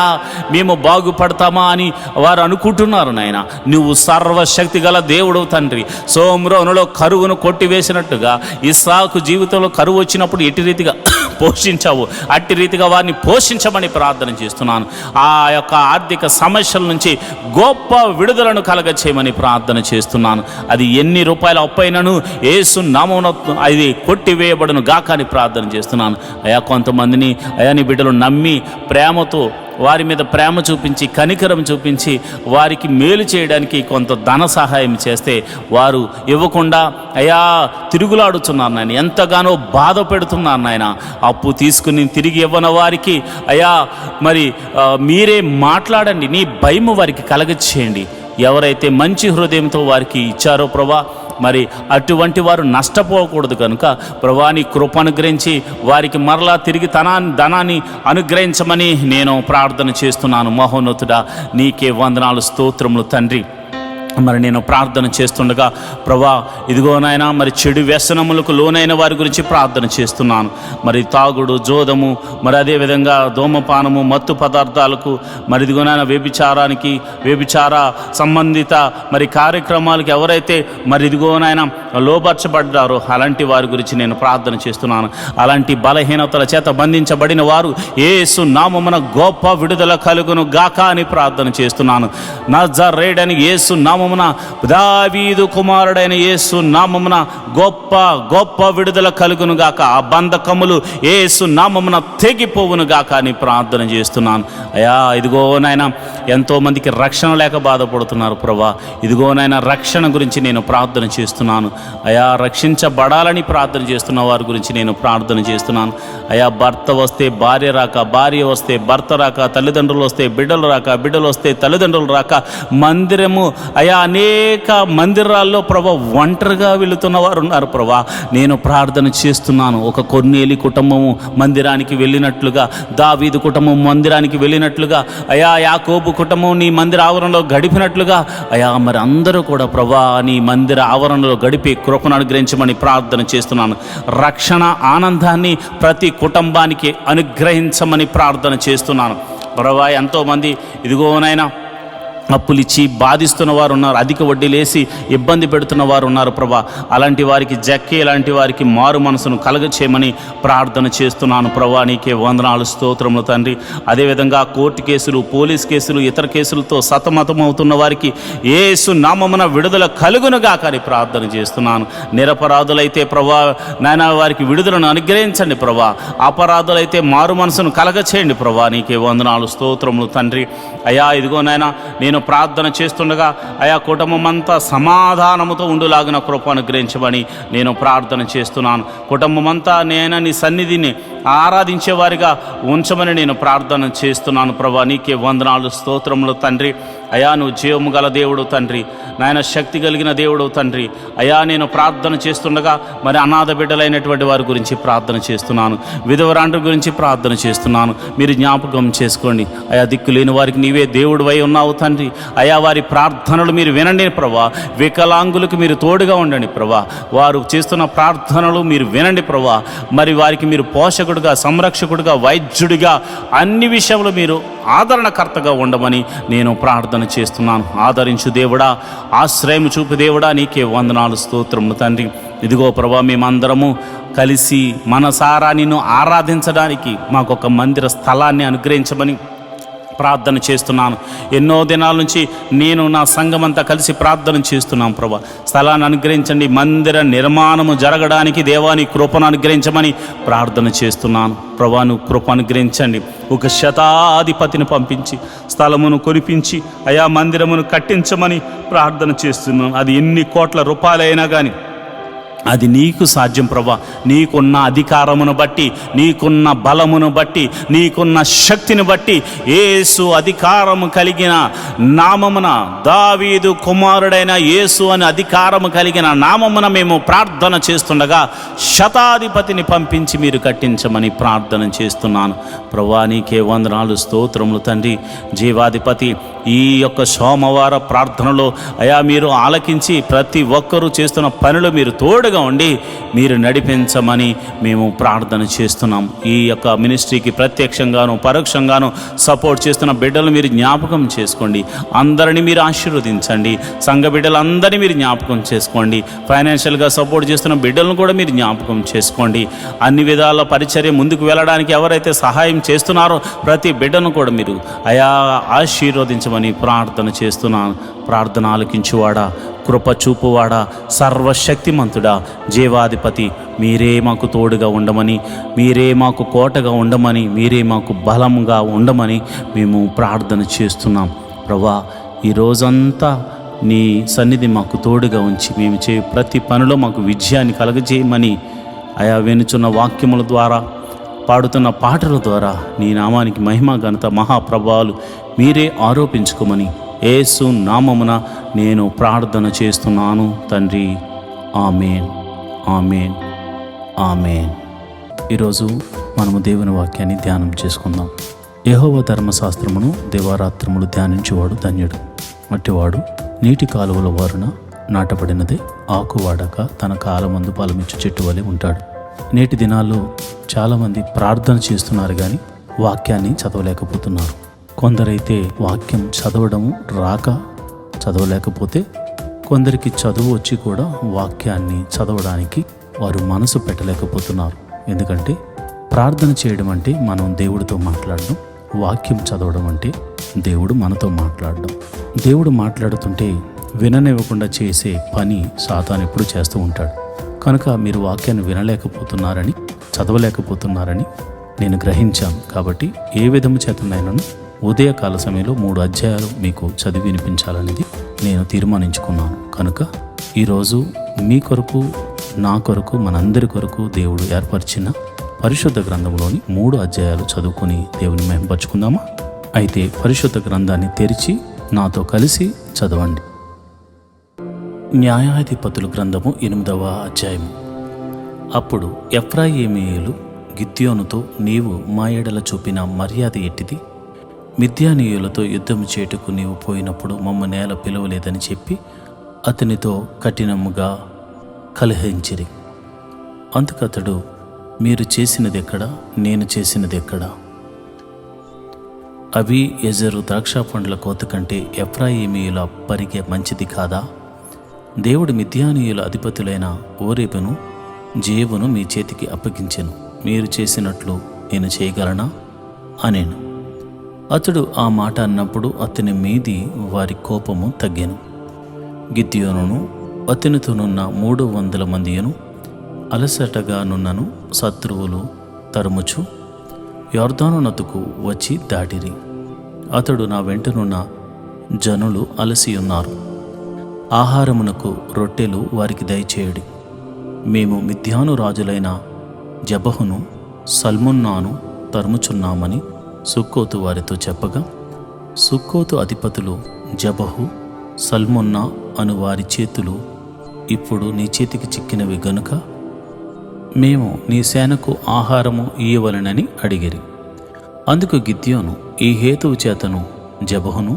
మేము బాగుపడతామా అని వారు అనుకుంటున్నారు నాయన. నువ్వు సర్వశక్తి గల దేవుడు తండ్రి. సోమ్రోనులో కరువును కొట్టివేసినట్టుగా ఇస్సాకు జీవితంలో కరువు వచ్చినప్పుడు ఎట్టి రీతిగా పోషించావు, అట్టి రీతిగా వారిని పోషించమని ప్రార్థన చేస్తున్నాను. ఆ యొక్క ఆర్థిక సమస్యల నుంచి గొప్ప విడుదలను కలగచేయమని ప్రార్థన చేస్తున్నాను. అది ఎన్ని రూపాయల అప్పైనను యేసు నామమున అది కొట్టివేయబడును గాక అని ప్రార్థన చేస్తున్నాను అయ్యా. కొంతమందిని అయ్యా నీ బిడ్డలు నమ్మి ప్రేమతో వారి మీద ప్రేమ చూపించి కనికరం చూపించి వారికి మేలు చేయడానికి కొంత ధన సహాయం చేస్తే వారు ఇవ్వకుండా అయ్యా తిరుగులాడుతున్నారు నాయన. ఎంతగానో బాధ పెడుతున్నారు నాయన. అప్పు తీసుకుని తిరిగి ఇవ్వని వారికి అయ్యా మరి మీరే మాట్లాడండి. నీ భయం వారికి కలగచేయండి. ఎవరైతే మంచి హృదయంతో వారికి ఇచ్చారో ప్రభా, మరి అటువంటి వారు నష్టపోకూడదు కనుక ప్రభా నీ కృప అనుగ్రహించి వారికి మరలా తిరిగి ధనాన్ని అనుగ్రహించమని నేను ప్రార్థన చేస్తున్నాను. మహోన్నతుడా నీకే వందనాలు, స్తోత్రములు తండ్రి. మరి నేను ప్రార్థన చేస్తుండగా ప్రభా ఇదిగో నాయన మరి చెడు వ్యసనములకు లోనైన వారి గురించి ప్రార్థన చేస్తున్నాను. మరి తాగుడు, జోదము, మరి అదేవిధంగా ధూమపానము, మత్తు పదార్థాలకు, మరి ఇదిగో నాయన వ్యభిచార సంబంధిత మరి కార్యక్రమాలకు ఎవరైతే మరి ఇదిగో నాయన లోపరచబడ్డారో అలాంటి వారి గురించి నేను ప్రార్థన చేస్తున్నాను. అలాంటి బలహీనతల చేత బంధించబడిన వారు యేసు నామమున గొప్ప విడుదల కలుగును గాక అని ప్రార్థన చేస్తున్నాను. నజరేయుడైన యేసు నామమున దావీదు కుమారుడైన యేసు నామమున గొప్ప గొప్ప విడుదల కలుగును గాక. ఆ బంధకములు యేసు నామమున తెగిపోవును గాక అని ప్రార్థన చేస్తున్నాను అయ్యా. ఇదిగో నాయన ఎంతోమందికి రక్షణ లేక బాధపడుతున్నారు ప్రభా. ఇదిగో నాయన రక్షణ గురించి నేను ప్రార్థన చేస్తున్నాను అయ్యా. రక్షించబడాలని ప్రార్థన చేస్తున్న వారి గురించి నేను ప్రార్థన చేస్తున్నాను అయ్యా. భర్త వస్తే భార్య రాక, భార్య వస్తే భర్త రాక, తల్లిదండ్రులు వస్తే బిడ్డలు రాక, బిడ్డలు వస్తే తల్లిదండ్రులు రాక, మందిరము అయ్యా అనేక మందిరాల్లో ప్రభా ఒంటరిగా వెళుతున్న వారు ఉన్నారు ప్రభా. నేను ప్రార్థన చేస్తున్నాను. ఒక కొర్నేలి కుటుంబము మందిరానికి వెళ్ళినట్లుగా, దావీదు కుటుంబం మందిరానికి వెళ్ళినట్లుగా అయ్యా, యాకోబు కుటుంబం నీ మందిర ఆవరణలో గడిపినట్లుగా అయ్యా మరి అందరూ కూడా ప్రభా నీ మందిర ఆవరణలో గడిపి కృపను అనుగ్రహించమని ప్రార్థన చేస్తున్నాను. రక్షణ ఆనందాన్ని ప్రతి కుటుంబానికి అనుగ్రహించమని ప్రార్థన చేస్తున్నాను ప్రభా. ఎంతోమంది ఇదిగోనైనా అప్పులిచ్చి బాధిస్తున్న వారు ఉన్నారు, అధిక వడ్డీలేసి ఇబ్బంది పెడుతున్న వారు ఉన్నారు ప్రభా. అలాంటి వారికి జక్కి లాంటి వారికి మారు మనసును కలగచేయమని ప్రార్థన చేస్తున్నాను ప్రభా. నీకే వందనాలు, స్తోత్రములు తండ్రి. అదేవిధంగా కోర్టు కేసులు, పోలీస్ కేసులు, ఇతర కేసులతో సతమతమవుతున్న వారికి యేసు నామమున విడుదల కలుగునుగా కానీ ప్రార్థన చేస్తున్నాను. నిరపరాధులైతే ప్రభా నాయన వారికి విడుదలను అనుగ్రహించండి ప్రభా. అపరాధులైతే మారు మనసును కలగచేయండి ప్రభా. నీకే వందనాలు, స్తోత్రములు తండ్రి. అయ్యా ఇదిగో నాయన నేను ప్రార్థన చేస్తుండగా అయా కుటుంబం అంతా సమాధానముతో ఉండులాగిన కృప అనుగ్రహించమని నేను ప్రార్థన చేస్తున్నాను. కుటుంబం అంతా నేను నీ సన్నిధిని ఆరాధించేవారిగా ఉంచమని నేను ప్రార్థన చేస్తున్నాను ప్రభా. నీకే వందనాలు, స్తోత్రములు తండ్రి. అయా నువ్వు జీవము గల దేవుడు తండ్రి, నాయన శక్తి కలిగిన దేవుడు తండ్రి. అయా నేను ప్రార్థన చేస్తుండగా మరి అనాథ బిడ్డలైనటువంటి వారి గురించి ప్రార్థన చేస్తున్నాను, విధవరాండ్రి గురించి ప్రార్థన చేస్తున్నాను. మీరు జ్ఞాపకం చేసుకోండి అయా. దిక్కు లేని వారికి నీవే దేవుడు వై ఉన్నావు తండ్రి. అయా వారి ప్రార్థనలు మీరు వినండి ప్రభా. వికలాంగులకు మీరు తోడుగా ఉండండి ప్రభా. వారు చేస్తున్న ప్రార్థనలు మీరు వినండి ప్రభా. మరి వారికి మీరు పోషకుడుగా, సంరక్షకుడుగా, వైద్యుడిగా అన్ని విషయంలో మీరు ఆదరణకర్తగా ఉండమని నేను ప్రార్థన చేస్తున్నాను. ఆదరించు దేవుడా, ఆశ్రయం చూపు దేవుడా, నీకే వందనాలు, స్తోత్రములు తండ్రి. ఇదిగో ప్రభా మేమందరము కలిసి మనసారా నిన్ను ఆరాధించడానికి మాకొక మందిర స్థలాన్ని అనుగ్రహించమని ప్రార్థన చేస్తున్నాను. ఎన్నో దినాల నుంచి నేను నా సంఘమంతా కలిసి ప్రార్థన చేస్తున్నాం ప్రభా. స్థలాన్ని అనుగ్రహించండి. మందిర నిర్మాణము జరగడానికి దేవాని కృపను అనుగ్రహించమని ప్రార్థన చేస్తున్నాను ప్రభా. నువ్వు కృప అనుగ్రహించండి. ఒక శతాధిపతిని పంపించి స్థలమును కొనిపించి అయా మందిరమును కట్టించమని ప్రార్థన చేస్తున్నాను. అది ఎన్ని కోట్ల రూపాయలైనా కానీ అది నీకు సాధ్యం ప్రభా. నీకున్న అధికారమును బట్టి, నీకున్న బలమును బట్టి, నీకున్న శక్తిని బట్టి, యేసు అధికారము కలిగిన నామమున, దావీదు కుమారుడైన యేసు అని అధికారము కలిగిన నామమున మేము ప్రార్థన చేస్తుండగా శతాధిపతిని పంపించి మీరు కట్టించమని ప్రార్థన చేస్తున్నాను ప్రభా. నీకే వందనాలు, స్తోత్రములు తండ్రి. జీవాధిపతి, ఈ యొక్క సోమవార ప్రార్థనలో అయా మీరు ఆలకించి ప్రతి ఒక్కరూ చేస్తున్న పనులు మీరు తోడుగా ఉండి మీరు నడిపించమని మేము ప్రార్థన చేస్తున్నాం. ఈ యొక్క మినిస్ట్రీకి ప్రత్యక్షంగాను పరోక్షంగాను సపోర్ట్ చేస్తున్న బిడ్డలు మీరు జ్ఞాపకం చేసుకోండి. అందరినీ మీరు ఆశీర్వదించండి. సంఘ బిడ్డలందరినీ మీరు జ్ఞాపకం చేసుకోండి. ఫైనాన్షియల్గా సపోర్ట్ చేస్తున్న బిడ్డలను కూడా మీరు జ్ఞాపకం చేసుకోండి. అన్ని విధాల పరిచర్య ముందుకు వెళ్ళడానికి ఎవరైతే సహాయం చేస్తున్నారో ప్రతి బిడ్డను కూడా మీరు అయా ఆశీర్వదించమని ప్రార్థన చేస్తున్నాను. ప్రార్థన ఆలకించువాడా, కృప చూపువాడా, సర్వశక్తిమంతుడా, జీవాధిపతి, మీరే మాకు తోడుగా ఉండమని, మీరే మాకు కోటగా ఉండమని, మీరే మాకు బలంగా ఉండమని మేము ప్రార్థన చేస్తున్నాం ప్రభా. ఈ రోజంతా నీ సన్నిధి మాకు తోడుగా ఉంచి మేము ప్రతి పనిలో మాకు విజయాన్ని కలగజేయమని అయా వినుచున్న వాక్యముల ద్వారా, పాడుతున్న పాటల ద్వారా నీ నామానికి మహిమ ఘనత మహాప్రభావాలు మీరే ఆరోపించుకోమని యేసు నామమున నేను ప్రార్థన చేస్తున్నాను తండ్రి. ఆమేన్, ఆమేన్, ఆమేన్. ఈరోజు మనము దేవుని వాక్యాన్ని ధ్యానం చేసుకుందాం. యెహోవా ధర్మశాస్త్రమును దివారాత్రములు ధ్యానించేవాడు ధన్యుడు. అట్టివాడు నీటి కాలువల వారున నాటబడినదే, ఆకువాడక తన కాలమందు ఫలమిచ్చు చెట్టు వలె ఉంటాడు. నేటి దినాల్లో చాలామంది ప్రార్థన చేస్తున్నారు కానీ వాక్యాన్ని చదవలేకపోతున్నారు. కొందరైతే వాక్యం చదవడం రాక చదవలేకపోతే, కొందరికి చదువు వచ్చి కూడా వాక్యాన్ని చదవడానికి వారు మనసు పెట్టలేకపోతున్నారు. ఎందుకంటే ప్రార్థన చేయడం అంటే మనం దేవుడితో మాట్లాడడం, వాక్యం చదవడం అంటే దేవుడు మనతో మాట్లాడడం. దేవుడు మాట్లాడుతుంటే విననివ్వకుండా చేసే పని సాతాను ఎప్పుడు చేస్తూ ఉంటాడు. కనుక మీరు వాక్యాన్ని వినలేకపోతున్నారని, చదవలేకపోతున్నారని నేను గ్రహించాను. కాబట్టి ఏ విధము చేతనైనాను ఉదయకాల సమయంలో 3 అధ్యాయాలు మీకు చదివి వినిపించాలనేది నేను తీర్మానించుకున్నాను. కనుక ఈరోజు మీ కొరకు, నా కొరకు, మనందరి కొరకు దేవుడు ఏర్పరిచిన పరిశుద్ధ గ్రంథంలోని 3 అధ్యాయాలు చదువుకొని దేవుని మహిమపరుచుకుందామా? అయితే పరిశుద్ధ గ్రంథాన్ని తెరిచి నాతో కలిసి చదవండి. న్యాయాధిపతుల గ్రంథము 8వ అధ్యాయము. అప్పుడు ఎఫ్రాయిమీయులు గిద్యోనుతో, నీవు మా ఎడల చూపిన మర్యాద ఎట్టిది? మిద్యానీయులతో యుద్ధము చేటుకు నీవు పోయినప్పుడు మమ్మ నేల పిలవలేదని చెప్పి అతనితో కఠినముగా కలహించిరి. అందుకతడు, మీరు చేసినది ఎక్కడ, నేను చేసినది ఎక్కడ? అవి ఎజరు ద్రాక్ష పండ్ల కోత కంటే ఎఫ్రాయిమీయుల పరిగె మంచిది కాదా? దేవుడు మిద్యానీయుల అధిపతులైన ఓరేబును జేబును మీ చేతికి అప్పగించెను. మీరు చేసినట్లు నేను చేయగలనా అనేను. అతడు ఆ మాట అన్నప్పుడు అతని మీది వారి కోపము తగ్గెను. గిద్యోనును అతనితోనున్న 300 మందియును అలసటగా నున్నను శత్రువులు తరుముచు యొర్దాను నదుకు వచ్చి దాటిరి. అతడు, నా వెంటనున్న జనులు అలసి ఉన్నారు, ఆహారమునకు రొట్టెలు వారికి దయచేయుడి. మేము మిద్యాను రాజులైన జబహును సల్మున్నాను తరుముచున్నామని సుక్కోతు వారితో చెప్పగా, సుక్కోతు అధిపతులు జబహు, సల్మున్నా అను వారి చేతులు ఇప్పుడు నీ చేతికి చిక్కినవి గనుక మేము నీ సేనకు ఆహారము ఇయ్యవలెనని అడిగిరి. అందుకు గిద్యోను, ఈ హేతువు చేతను జబహును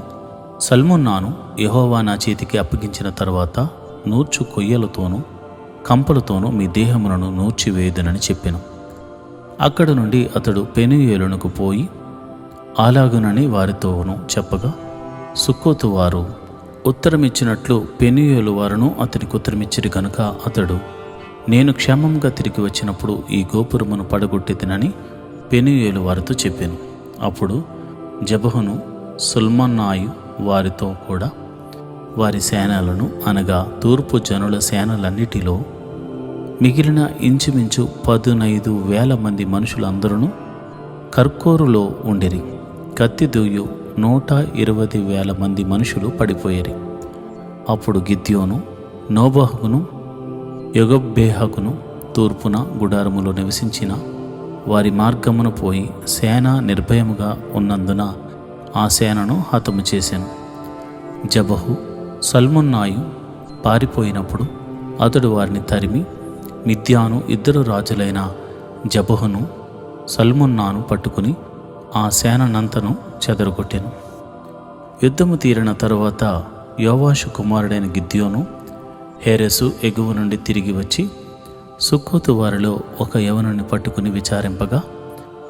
సల్మున్నాను యెహోవా నా చేతికి అప్పగించిన తర్వాత నూర్చు కొయ్యలతోనూ కంపలతోనూ మీ దేహములను నూర్చివేయుదనని చెప్పెను. అక్కడ నుండి అతడు పెనూయేలునకు పోయి అలాగునని వారితోనూ చెప్పగా, సుక్కోతు వారు ఉత్తరమిచ్చినట్లు పెనూయేలు వారును అతనికి ఉత్తరమిచ్చిరి కనుక అతడు, నేను క్షేమంగా తిరిగి వచ్చినప్పుడు ఈ గోపురమును పడగొట్టిదినని పెనూయేలు వారితో చెప్పాను. అప్పుడు జబహును సుల్మన్నాయు వారితో కూడా వారి సేనలను, అనగా తూర్పు జనుల సేనలన్నిటిలో మిగిలిన ఇంచుమించు 15,000 మంది మనుషులందరూ కర్కోరులో ఉండిరి. కత్తి దూయు 120,000 మంది మనుషులు పడిపోయేరి. అప్పుడు గిద్యోను నోబహును యొగబ్బేహకును తూర్పున గుడారములో నివసించిన వారి మార్గమును పోయి సేన నిర్భయముగా ఉన్నందున ఆ సేనను హతము చేశాను. జబహు సల్మున్నాయు పారిపోయినప్పుడు అతడు వారిని తరిమి మిద్యాను ఇద్దరు రాజులైన జబహును సల్మున్నాను పట్టుకుని ఆ సేననంతను చెదరగొట్టెను. యుద్ధము తీరిన తరువాత యోవాషు కుమారుడైన గిద్యోను హేరెసు ఎగువ నుండి తిరిగి వచ్చి సుక్కోతు వారిలో ఒక యవనుని పట్టుకుని విచారింపగా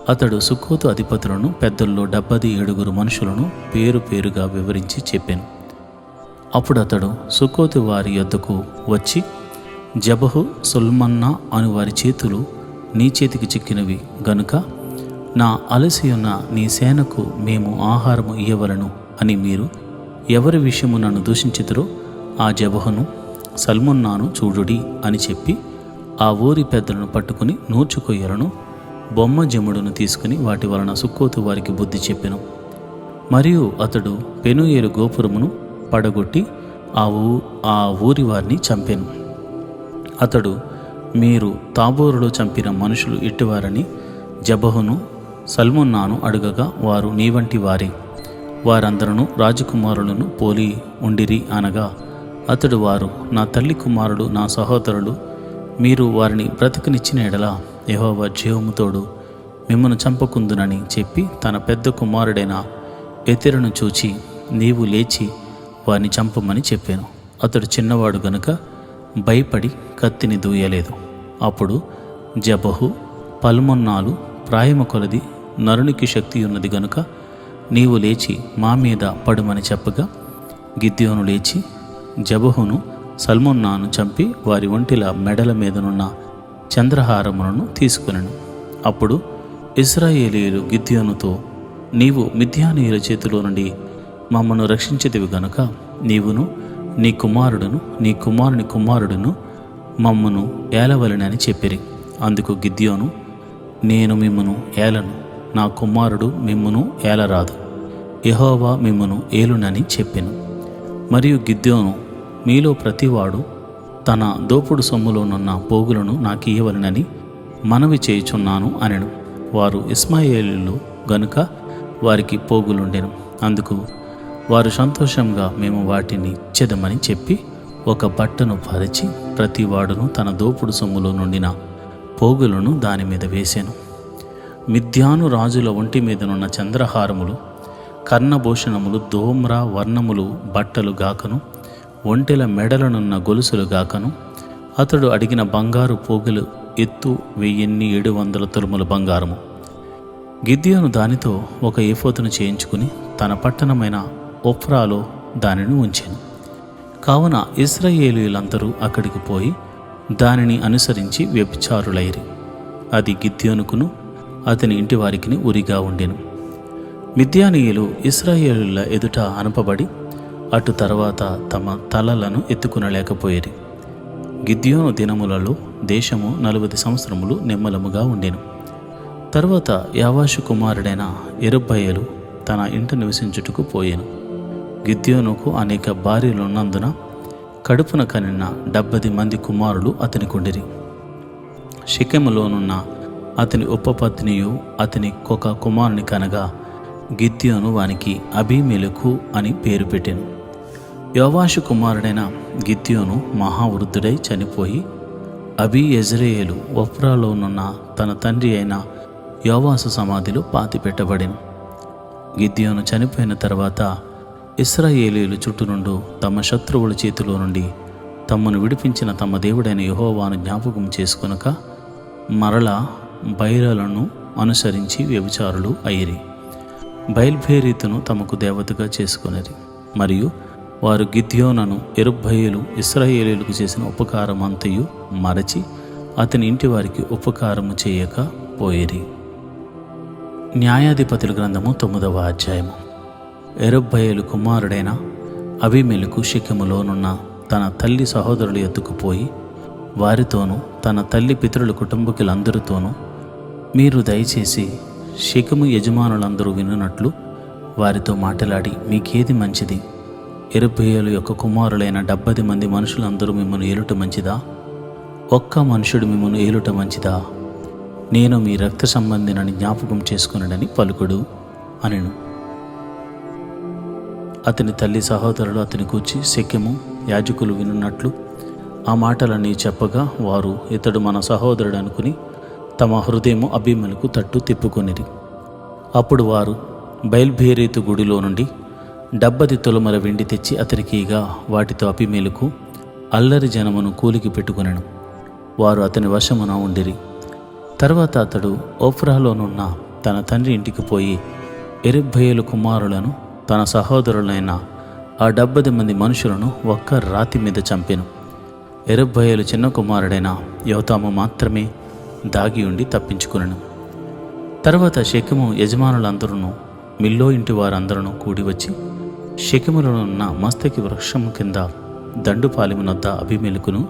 అతడు సుక్కోతు అధిపతులను పెద్దల్లో 77 మనుషులను పేరు పేరుగా వివరించి చెప్పాను. అప్పుడు అతడు సుక్కోతు వారి యొద్దకు వచ్చి, జబహు సుల్మన్నా అను వారి చేతులు నీ చేతికి చిక్కినవి గనుక నా అలసియున్న నీ సేనకు మేము ఆహారము ఇయ్యవలను అని మీరు ఎవరి విషయము నన్ను దూషించుతురో ఆ జబహును సల్మున్నాను చూడుడి అని చెప్పి ఆ ఊరి పెద్దలను పట్టుకుని నూర్చుకొయ్యలను బొమ్మ జముడును తీసుకుని వాటి వలన సుక్కోతు వారికి బుద్ధి చెప్పెను. మరియు అతడు పెనుయేలు గోపురమును పడగొట్టి ఆ ఊరి వారిని చంపెను. అతడు మీరు తాబోరులో చంపిన మనుషులు ఇట్టివారని జబహును సల్మున్నాను అడుగగా వారు నీ వంటి వారే, వారందరూ రాజకుమారులను పోలి ఉండిరి అనగా అతడు వారు నా తల్లి కుమారుడు నా సహోదరులు, మీరు వారిని బ్రతకనిచ్చిన ఎడల యెహోవా జీవముతోడు మిమ్మను చంపకుందునని చెప్పి తన పెద్ద కుమారుడైన ఎతెరును చూచి నీవు లేచి వారిని చంపమని చెప్పాను. అతడు చిన్నవాడు గనుక భయపడి కత్తిని దూయలేదు. అప్పుడు జబహు పల్మున్నాలు ప్రాయము కొలది నరునికి శక్తి ఉన్నది గనుక నీవు లేచి మా మీద పడుమని చెప్పగా గిద్యోను లేచి జబహును సల్మున్నాను చంపి వారి ఒంటిల మెడల మీదనున్న చంద్రహారములను తీసుకునెను. అప్పుడు ఇశ్రాయేలీయులు గిద్యోనుతో, నీవు మిద్యానీయుల చేతిలో నుండి మమ్మను రక్షించితివి గనుక నీవును నీ కుమారుడును నీ కుమారుని కుమారుడును మమ్మను ఏలవలెనని చెప్పిరి. అందుకు గిద్యోను, నేను మిమ్మును ఏలను, నా కుమారుడు మిమ్మును ఏలరాదు, యెహోవా మిమ్మును ఏలునని చెప్పెను. మరియు గిద్యోను, మీలో ప్రతివాడు తన దోపుడు సొమ్ములోనున్న పోగులను నాకు ఇయ్యవలెనని మనవి చేయుచున్నాను అనెను. వారు ఇశ్మాయేలీయులు గనుక వారికి పోగులుండెను. అందుకు వారు సంతోషంగా మేము వాటిని ఇచ్చెదమని చెప్పి ఒక బట్టను పరిచి ప్రతివాడును తన దోపుడు సొమ్ములో నుండిన పోగులను దాని మీద వేశాను. మిద్యాను రాజుల ఒంటి మీదనున్న చంద్రహారములు, కర్ణభూషణములు, ధూమ్ర వర్ణములు బట్టలు గాకను, ఒంటెల మెడలనున్న గొలుసులు గాకను, అతడు అడిగిన బంగారు పోగులు ఎత్తు 1700 తులముల బంగారము. గిద్యోను దానితో ఒక ఏఫోతును చేయించుకుని తన పట్టణమైన ఒఫ్రాలో దానిని ఉంచెను. కావున ఇశ్రాయేలీయులందరూ అక్కడికి పోయి దానిని అనుసరించి వ్యభిచారులైరి. అది గిద్యోనుకును అతని ఇంటి వారికి ఉరిగా ఉండెను. మిద్యానీయులు ఇశ్రాయేలీయుల ఎదుట అనపబడి అటు తర్వాత తమ తలలను ఎత్తుకునలేకపోయేది. గిద్యోను దినములలో దేశము 40 సంవత్సరములు నిమ్మలముగా ఉండెను. తరువాత యావాషు కుమారుడైన యెరుబ్బయలు తన ఇంట నివసించుటకు పోయెను. గిద్యోనుకు అనేక భార్యలున్నందున కడుపున కనిన 70 మంది కుమారులు అతనికుండిరి. షెకెములోనున్న అతని ఉపపత్నియు అతనికొక కుమారుని కనగా గిద్యోను వానికి అబీమెలెకు అని పేరు పెట్టెను. యోవాషు కుమారుడైన గిద్యోను మహావృద్ధుడై చనిపోయి అబీయెజ్రెయేలు ఒఫ్రాలోనున్న తన తండ్రి అయిన యోవాసు సమాధిలో పాతిపెట్టబడెను. గిద్యోను చనిపోయిన తర్వాత ఇశ్రాయేలీయులు చుట్టూ నుండి తమ శత్రువుల చేతిలో నుండి తమను విడిపించిన తమ దేవుడైన యెహోవాను జ్ఞాపకం చేసుకొనక మరలా బయలులను అనుసరించి వ్యభిచారులు అయ్యిరి. బయల్బేరీతును తమకు దేవతగా చేసుకొనిరి. మరియు వారు గిద్యోనును యెరుబ్బయలు ఇశ్రాయేలీయులకు చేసిన ఉపకారం అంతయు మరచి అతని ఇంటి వారికి ఉపకారము చేయక పోయిరి. న్యాయాధిపతుల గ్రంథము 9వ అధ్యాయము. యెరుబ్బయలు కుమారుడైన అబీమెలెకు షెకెములోనున్న తన తల్లి సహోదరుల ఎద్దుకు పోయి వారితోనూ తన తల్లి పితరుల కుటుంబకులందరితోనూ, మీరు దయచేసి షెకెము యజమానులందరూ వినున్నట్లు వారితో మాట్లాడి మీకేది మంచిది? యెరుబ్బయలు యొక్క కుమారులైన 70 మంది మనుషులందరూ మిమ్మల్ని ఏలుట మంచిదా? ఒక్క మనుషుడు మిమ్మల్ని ఏలుట మంచిదా? నేను మీ రక్త సంబంధినని జ్ఞాపకం చేసుకున్నాడని పలుకుడు అనెను. అతని తల్లి సహోదరులు అతని కూర్చి శెకెము యాజకులు వినున్నట్లు ఆ మాటలన్నీ చెప్పగా వారు ఇతడు మన సహోదరుడు అనుకుని తమ హృదయము అబీమెలెకు తట్టు తిప్పుకొనిరి. అప్పుడు వారు బయల్బేరీతు గుడిలో నుండి 70 తులముల వెండి తెచ్చి అతనికి ఇగా వాటితో అబీమెలెకు అల్లరి జనమును కూలికి పెట్టుకొనెను. వారు అతని వశమున ఉండిరి. తర్వాత అతడు ఓఫ్రాలోనున్న తన తండ్రి ఇంటికి పోయి యెరుబ్బయలు కుమారులను తన సహోదరులైన ఆ 70 మంది మనుషులను ఒక్క రాతి మీద చంపెను. యెరుబ్బయలు చిన్న కుమారుడైన యోతాము మాత్రమే దాగి ఉండి తప్పించుకొనెను. తర్వాత షెకెము యజమానులందరూ మిల్లో ఇంటి వారందరూ కూడి వచ్చి షెకెములో ఉన్న మస్తకి వృక్షము కింద దండుపాలెమునొద్ద అబీమెలెకును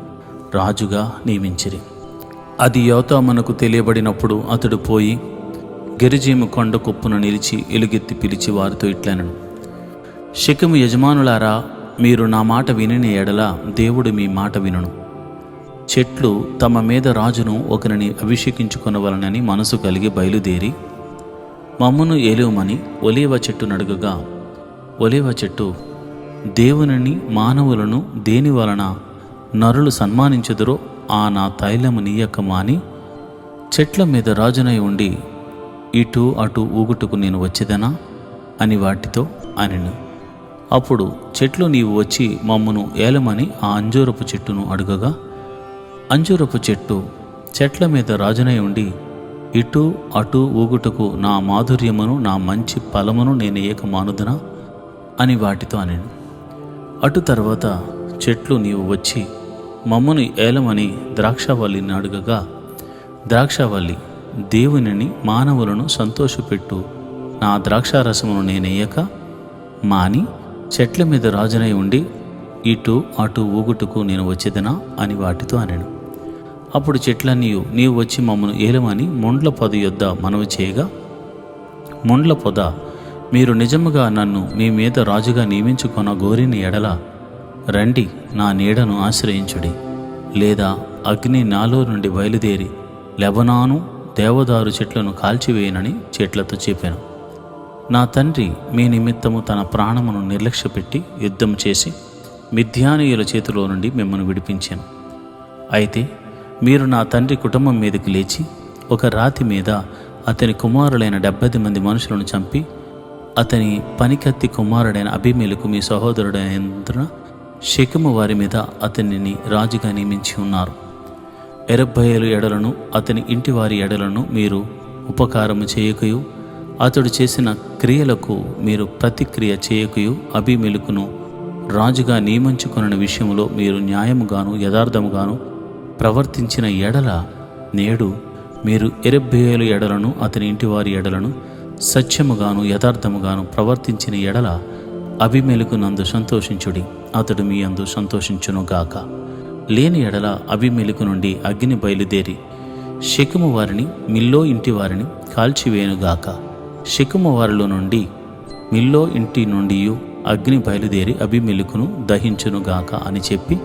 రాజుగా నియమించిరి. అది యోతామునకు తెలియబడినప్పుడు అతడు పోయి గెరిజీము కొండ కొప్పున నిలిచి ఎలుగెత్తి పిలిచి వారితో ఇట్లనెను: షెకెము యజమానులారా, మీరు నా మాట వినిన ఎడల దేవుడు మీ మాట వినును. చెట్లు తమ మీద రాజును ఒకరిని అభిషేకించుకొనవలనని మనసు కలిగి బయలుదేరి మమ్మును ఏలుమని ఒలీవ చెట్టు నడుగగా, ఒలీవ చెట్టు దేవునిని మానవులను దేని వలన నరులు సన్మానించుదురో ఆ నా తైలము నీయక మాని చెట్ల మీద రాజునై ఉండి ఇటు అటు ఊగుటకు నేను వచ్చేదనా అని వాటితో అనెను. అప్పుడు చెట్లు నీవు వచ్చి మమ్మును ఏలమని ఆ అంజూరపు చెట్టును అడుగగా, అంజూరపు చెట్టు చెట్ల మీద రాజునై ఉండి ఇటు అటు ఊగుటకు నా మాధుర్యమును నా మంచి ఫలమును నేను ఏక మానుదునా అని వాటితో అనెను. అటు తర్వాత చెట్లు నీవు వచ్చి మమ్మను ఏలమని ద్రాక్షవల్లిని అడుగగా, ద్రాక్షవల్లి దేవునిని మానవులను సంతోషపెట్టు నా ద్రాక్షారసమును నేనేయక మాని చెట్ల మీద రాజునై ఉండి ఇటు అటు ఊగుటకు నేను వచ్చేదనా అని వాటితో అనెను. అప్పుడు చెట్లన్నీ నీవు వచ్చి మమ్మను ఏలమని ముండ్ల పొద యొద్ద మనవి చేయగా, ముండ్ల పొద మీరు నిజముగా నన్ను మీ మీద రాజుగా నియమించుకొన గోరిని ఎడల రండి, నా నీడను ఆశ్రయించుడి, లేదా అగ్ని నాలో నుండి బయలుదేరి లెబనాను దేవదారు చెట్లను కాల్చివేయనని చెట్లతో చెప్పాను. నా తండ్రి మీ నిమిత్తము తన ప్రాణమును నిర్లక్ష్యపెట్టి యుద్ధం చేసి మిద్యానీయుల చేతిలో నుండి మిమ్మల్ని విడిపించాను. అయితే మీరు నా తండ్రి కుటుంబం మీదకి లేచి ఒక రాతి మీద అతని కుమారులైన 70 మంది మనుషులను చంపి అతని పనికత్తి కుమారుడైన అబీమెలెకు మీ సహోదరుడైనందున షెకెము వారి మీద అతనిని రాజుగా నియమించి ఉన్నారు. యెరుబ్బయలు ఎడలను అతని ఇంటి వారి ఎడలను మీరు ఉపకారము చేయకయు అతడు చేసిన క్రియలకు మీరు ప్రతిక్రియ చేయకయు అబీమెలెకును రాజుగా నియమించుకొనిన విషయంలో మీరు న్యాయముగాను యథార్థముగాను ప్రవర్తించిన ఎడల నేడు మీరు యెరుబ్బయలు ఎడలను అతని ఇంటి వారి ఎడలను సత్యముగాను యథార్థముగాను ప్రవర్తించిన ఎడల అబీమెలెకునందు సంతోషించుడి, అతడు మీ అందు సంతోషించునుగాక. లేని ఎడల అబీమెలెకు నుండి అగ్ని బయలుదేరి షెకెము వారిని మిల్లో ఇంటి వారిని కాల్చివేయునుగాక. షెకెము వారిలో నుండి మిల్లో ఇంటి నుండి అగ్ని బయలుదేరి అబీమెలెకును దహించునుగాక అని చెప్పి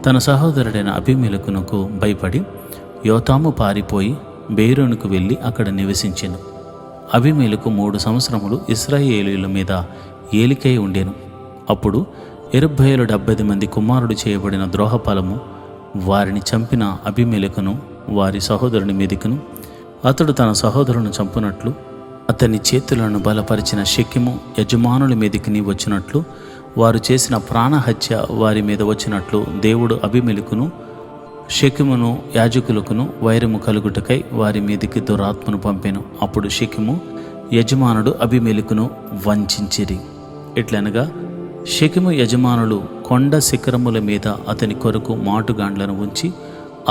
తన సహోదరుడైన అబీమెలెకునకు భయపడి యోతాము పారిపోయి బేరోనుకు వెళ్ళి అక్కడ నివసించెను. అబీమెలెకు 3 సంవత్సరములు ఇశ్రాయేలీయుల మీద ఏలికై ఉండెను. అప్పుడు యెరుబ్బయలు 70 మంది కుమారుడు చేయబడిన ద్రోహఫలము వారిని చంపిన అబీమెలెకును వారి సహోదరుని మీదికను అతడు తన సహోదరుని చంపునట్లు అతని చేతులను బలపరిచిన షెకెము యజమానుల మీదికి వచ్చినట్లు వారు చేసిన ప్రాణహత్య వారి మీద వచ్చినట్లు దేవుడు అబీమెలెకును షెకెమును యాజకులకును వైరము కలుగుటకై వారి మీదికి దురాత్మను పంపెను. అప్పుడు షెకెము యజమానుడు అబీమెలెకును వంచిరి. ఎట్లనగా షెకెము యజమానులు కొండ శిఖరముల మీద అతని కొరకు మాటుగాండ్లను ఉంచి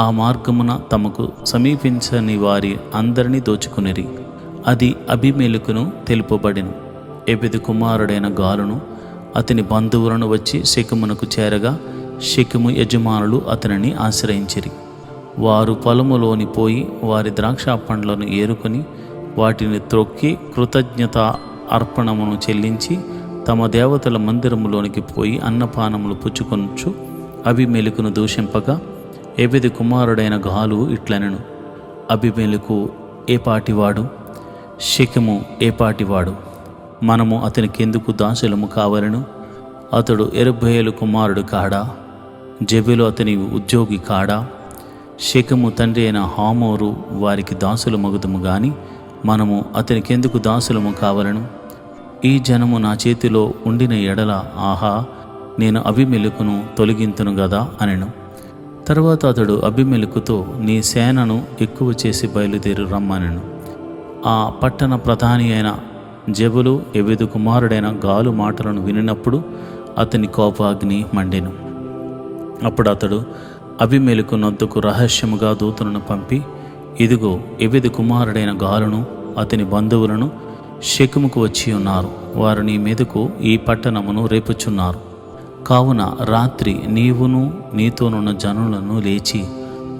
ఆ మార్గమున తమకు సమీపించని వారి అందరినీ దోచుకునిరి. అది అబీమెలెకును తెలుపబడెను. ఎబెదు కుమారుడైన గాలును అతని బంధువులను వచ్చి షెకెమునకు చేరగా షెకెము యజమానులు అతనిని ఆశ్రయించిరి. వారు పొలములోని పోయి వారి ద్రాక్ష పండ్లను ఏరుకొని వాటిని త్రొక్కి కృతజ్ఞత అర్పణమును చెల్లించి తమ దేవతల మందిరములోనికి పోయి అన్నపానములు పుచ్చుకొనుచు అబీమెలెకును దూషింపగా ఎబెదు కుమారుడైన గాలు ఇట్లనెను, అబీమెలెకు ఏపాటివాడు, షెకెము ఏపాటివాడు, మనము అతనికెందుకు దాసులము కావలెను? అతడు యెరుబ్బయలు కుమారుడు కాడా? జెబెలు అతని ఉద్యోగి కాడా? షెకెము తండ్రి అయిన హామోరు వారికి దాసులు మగుదుము గాని మనము అతనికెందుకు దాసులము కావలెను? ఈ జనము నా చేతిలో ఉండిన ఎడల ఆహా, నేను అబీమెలెకును తొలగింతును గదా అనెను. తర్వాత అతడు అబీమెలెకుతో, నీ సేనను ఎక్కువ చేసి బయలుదేరి రమ్మనెను. ఆ పట్టణ ప్రధాని అయిన జెబులు ఎబెదు కుమారుడైన గాలు మాటలను వినినప్పుడు అతని కోపాగ్ని మండెను. అప్పుడు అతడు అబీమెలెకు నొద్దకు రహస్యముగా దూతలను పంపి, ఇదిగో, ఎబెదు కుమారుడైన గాలును అతని బంధువులను షెకెముకు వచ్చి ఉన్నారు. వారు నీ మీదకు ఈ పట్టణమును రేపుచున్నారు. కావున రాత్రి నీవును నీతోనున్న జనులను లేచి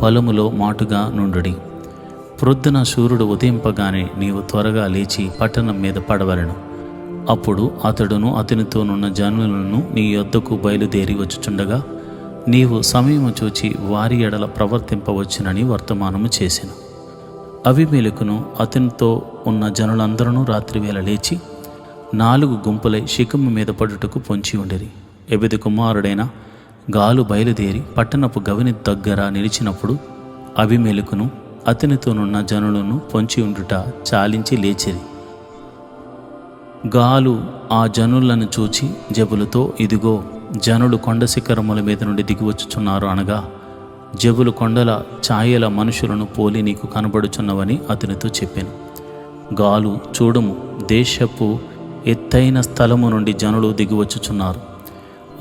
పొలములో మాటుగా నుండుడి. ప్రొద్దున సూర్యుడు ఉదయింపగానే నీవు త్వరగా లేచి పట్టణం మీద పడవలెను. అప్పుడు అతడును అతనితోనున్న జనులను నీ యొద్దకు బయలుదేరి వచ్చుచుండగా నీవు సమయము చూచి వారి ఎడల ప్రవర్తింపవచ్చునని వర్తమానము చేసెను. అబీమెలెకును అతనితో ఉన్న జనులందరూ రాత్రివేళ లేచి 4 గుంపులై షెకెము మీద పడుటకు పొంచి ఉండిరి. ఎబెదు కుమారుడైన గాలు బయలుదేరి పట్టణపు గవిని దగ్గర నిలిచినప్పుడు అబీమెలెకును అతనితోనున్న జనులను పొంచి ఉండుట చాలించి లేచిరి. గాలు ఆ జనులను చూచి జెబులుతో, ఇదిగో, జనులు కొండ శిఖరముల మీద నుండి దిగివచ్చుచున్నారు అనగా, జెబులు కొండల ఛాయల మనుషులను పోలి నీకు కనబడుచున్నవని అతనితో చెప్పాను. గాలు, చూడుము, దేశపు ఎత్తైన స్థలము నుండి జనులు దిగివచ్చుచున్నారు.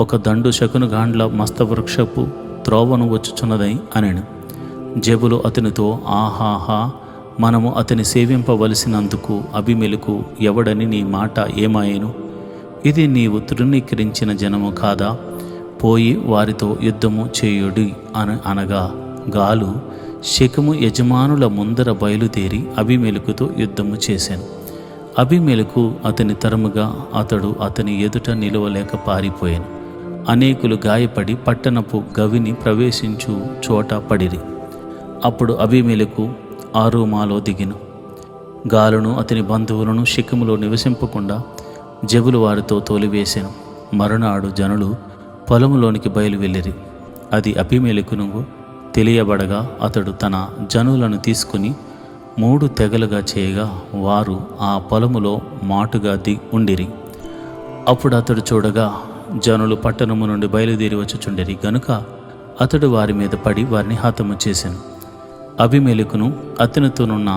ఒక దండు శకునగాండ్ల మస్తవృక్షపు త్రోవను వచ్చుచున్నదని అనెను. జెబులు అతనితో, ఆహాహా, మనము అతని సేవింపవలసినందుకు అబీమెలెకు ఎవడని నీ మాట ఏమాయెను? ఇది నీవు తృణీకరించిన జనము కాదా? పోయి వారితో యుద్ధము చేయుడి అనగా గాలు షెకెము యజమానుల ముందర బయలుదేరి అబీమెలెకుతో యుద్ధము చేశాను. అబీమెలెకు అతని తరముగా అతడు అతని ఎదుట నిలవలేక పారిపోయాను. అనేకులు గాయపడి పట్టణపు గవిని ప్రవేశించు చోట పడిరి. అప్పుడు అబీమెలెకు ఆరుమాలో దిగెను. గాలును అతని బంధువులను షెకెములో నివసింపకుండా జెబులు వారితో తోలివేశాను. మరునాడు జనులు పొలములోనికి బయలు వెళ్ళిరి. అది అబీమెలెకును తెలియబడగా అతడు తన జనులను తీసుకుని 3 తెగలుగా చేయగా వారు ఆ పొలములో మాటుగా ఉండిరి. అప్పుడు అతడు చూడగా జనులు పట్టణము నుండి బయలుదేరి వచ్చుచుండిరి గనుక అతడు వారి మీద పడి వారిని హతము చేశాను. అబీమెలెకును అతనితోనున్న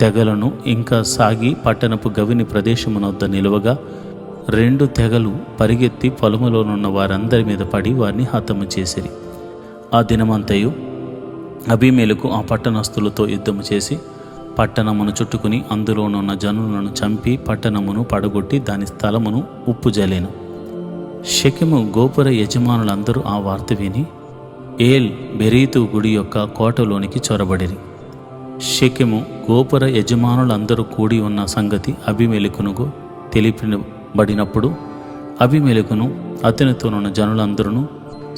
తెగలను ఇంకా సాగి పట్టణపు గవిని ప్రదేశమునొద్ద నిలువగా 2 తెగలు పరిగెత్తి పొలములోనున్న వారందరి మీద పడి వారిని హతము చేసిరి. ఆ దినమంతయు అబీమెలెకు ఆ పట్టణస్థులతో యుద్ధము చేసి పట్టణమును చుట్టుకుని అందులోనున్న జనులను చంపి పట్టణమును పడగొట్టి దాని స్థలమును ఉప్పుజలేను. షెకెము గోపుర యజమానులందరూ ఆ వార్త విని ఏల్ బెరీతు గుడి యొక్క కోటలోనికి చొరబడిరి. షెకెము గోపుర యజమానులందరూ కూడి ఉన్న సంగతి అబీమెలెకునకు తెలియబడినప్పుడు అబీమెలెకును అతనితోనున్న జనులందరూ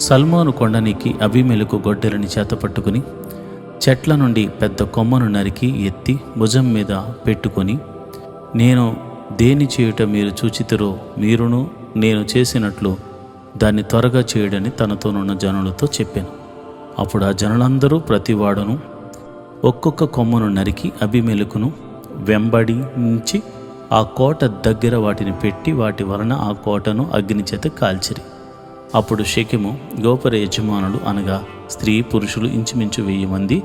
సల్మోను కొండనికి అబీమెలెకు గొడ్డలిని చేతపట్టుకుని చెట్ల నుండి పెద్ద కొమ్మను నరికి ఎత్తి భుజం మీద పెట్టుకొని, నేను దేని చేయుట మీరు చూచితిరో మీరును నేను చేసినట్లు దాన్ని త్వరగా చేయడని తనతోనున్న జనులతో చెప్పాను. అప్పుడు ఆ జనులందరూ ప్రతివాడును ఒక్కొక్క కొమ్మను నరికి అబీమెలెకును వెంబడించి ఆ కోట దగ్గర వాటిని పెట్టి వాటి వలన ఆ కోటను అగ్నిచేత కాల్చిరి. అప్పుడు షెకెము గోపుర యజమానులు అనగా స్త్రీ పురుషులు ఇంచుమించు 1000 మంది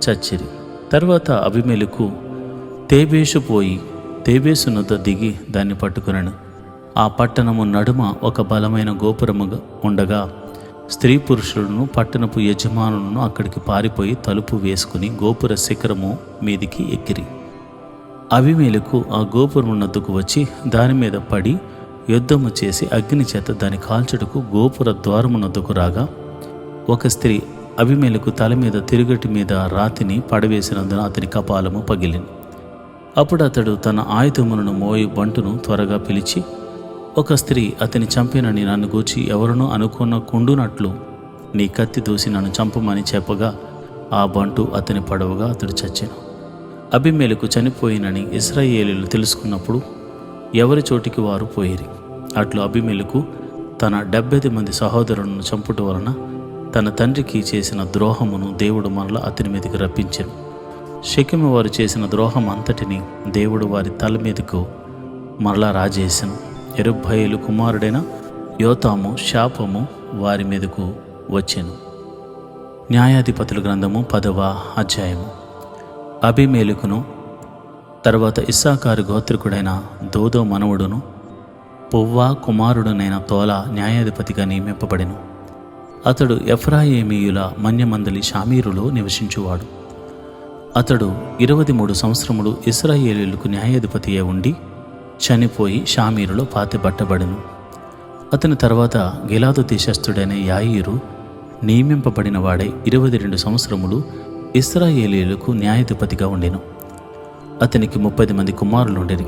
చచ్చిరి. తర్వాత అబీమెలెకు తేబేసు పోయి తేబేసు నొద్ద దిగి దాన్ని పట్టుకునెను. ఆ పట్టణము నడుమ ఒక బలమైన గోపురము ఉండగా స్త్రీ పురుషులను పట్టణపు యజమానులను అక్కడికి పారిపోయి తలుపు వేసుకుని గోపుర శిఖరము మీదికి ఎక్కిరి. అబీమెలెకు ఆ గోపురమునొద్దకు వచ్చి దాని మీద పడి యుద్ధము చేసి అగ్ని చేత దాని కాల్చుటకు గోపుర ద్వారమునొద్దకు రాగా ఒక స్త్రీ అబీమెలెకు తల మీద తిరుగటి మీద రాతిని పడవేసినందున అతని కపాలము పగిలింది. అప్పుడు అతడు తన ఆయుధములను మోయి బంటును త్వరగా పిలిచి, ఒక స్త్రీ అతని చంపినని నన్ను గూర్చి ఎవరునో అనుకున్న కుండునట్లు నీ కత్తి దూసి నన్ను చంపమని చెప్పగా ఆ బంటు అతని పడవగా అతడు చచ్చెను. అబీమెలెకు చనిపోయినని ఇశ్రాయేలీయులు తెలుసుకున్నప్పుడు ఎవరి చోటికి వారు పోయిరి. అట్లు అబీమెలెకు తన 70 మంది సహోదరులను చంపుట వలన తన తండ్రికి చేసిన ద్రోహమును దేవుడు మరల అతని మీదకి రప్పించెను. షెకెము వారు చేసిన ద్రోహం అంతటిని దేవుడు వారి తల మీదకు మరలా రాజేసెను. యెరుబ్బయలు కుమారుడైన యోతాము శాపము వారి మీదకు వచ్చెను. న్యాయాధిపతుల గ్రంథము 10వ అధ్యాయము. అబీమెలెకును తర్వాత ఇస్సాకారు గోత్రికుడైన దోదో మనవడును పువ్వా కుమారుడునైన తోలా న్యాయాధిపతిగా నియమింపబడెను. అతడు ఎఫ్రాయిమీయుల మన్యమందలి షామీరులో నివసించువాడు. అతడు 23 సంవత్సరములు ఇశ్రాయేలీయులకు న్యాయాధిపతి అయి ఉండి చనిపోయి షామీరులో పాతిబట్టబడెను. అతని తర్వాత గిలాదు దేశస్థుడైన యాయీరు నియమింపబడిన వాడై 22 సంవత్సరములు ఇశ్రాయేలీయులకు న్యాయాధిపతిగా ఉండెను. అతనికి 30 మంది కుమారులుండిరి.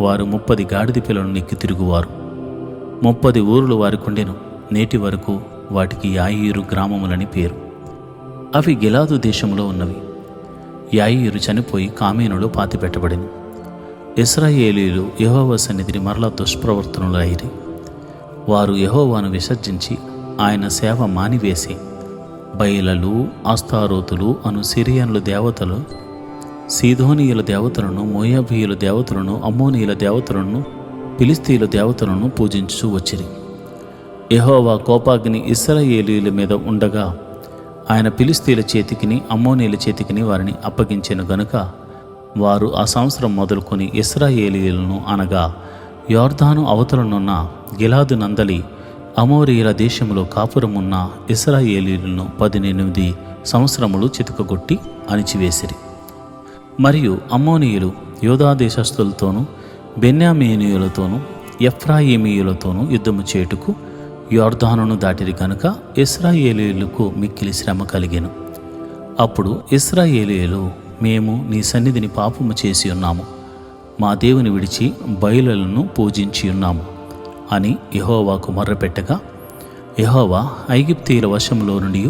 వారు 30 గాడిద పిల్లలను నెక్కి తిరుగువారు. 30 ఊరులు వారికుండెను. నేటి వరకు వాటికి యాయీరు గ్రామములని పేరు. అవి గిలాదు దేశంలో ఉన్నవి. యాయీరు చనిపోయి కామేనులో పాతిపెట్టబడింది. ఇశ్రాయేలీయులు యెహోవా సన్నిధిని మరలా దుష్ప్రవర్తనలు అయిరి. వారు యెహోవాను విసర్జించి ఆయన సేవ మానివేసి బయలలు అస్తారోతులు అను సిరియన్ల దేవతలు, సీదోనీయుల దేవతలను, మోయాబీయుల దేవతలను, అమ్మోనీయుల దేవతలను, ఫిలిస్తీయుల దేవతలను పూజించుచూ వచ్చిరి. యెహోవా కోపాగ్ని ఇశ్రాయేలీయుల మీద ఉండగా ఆయన ఫిలిస్తీయుల చేతికిని అమ్మోనీయుల చేతికిని వారిని అప్పగించెను గనుక వారు ఆ సంవత్సరం మొదలుకొని ఇశ్రాయేలీయులను అనగా యోర్దాను అవతలనున్న గిలాదు నందలి అమోరీయుల దేశంలో కాపురమున్న ఇశ్రాయేలీయులను 18 సంవత్సరములు చితుకగొట్టి అణిచివేసిరి. మరియు అమ్మోనీయులు యూదా దేశస్థులతోనూ బెన్యామీనీయులతోనూ ఎఫ్రాయిమీయులతోనూ యుద్ధము చేయుటకు యోర్దానును దాటిరి గనుక ఇశ్రాయేలీయులకు మిక్కిలి శ్రమ కలిగెను. అప్పుడు ఇశ్రాయేలీయులు, మేము నీ సన్నిధిని పాపము చేసి ఉన్నాము, మా దేవుని విడిచి బయలులను పూజించి ఉన్నాము అని యెహోవాకు మొర్రపెట్టగా, యెహోవా ఐగుప్తీయుల వశములో నుండి,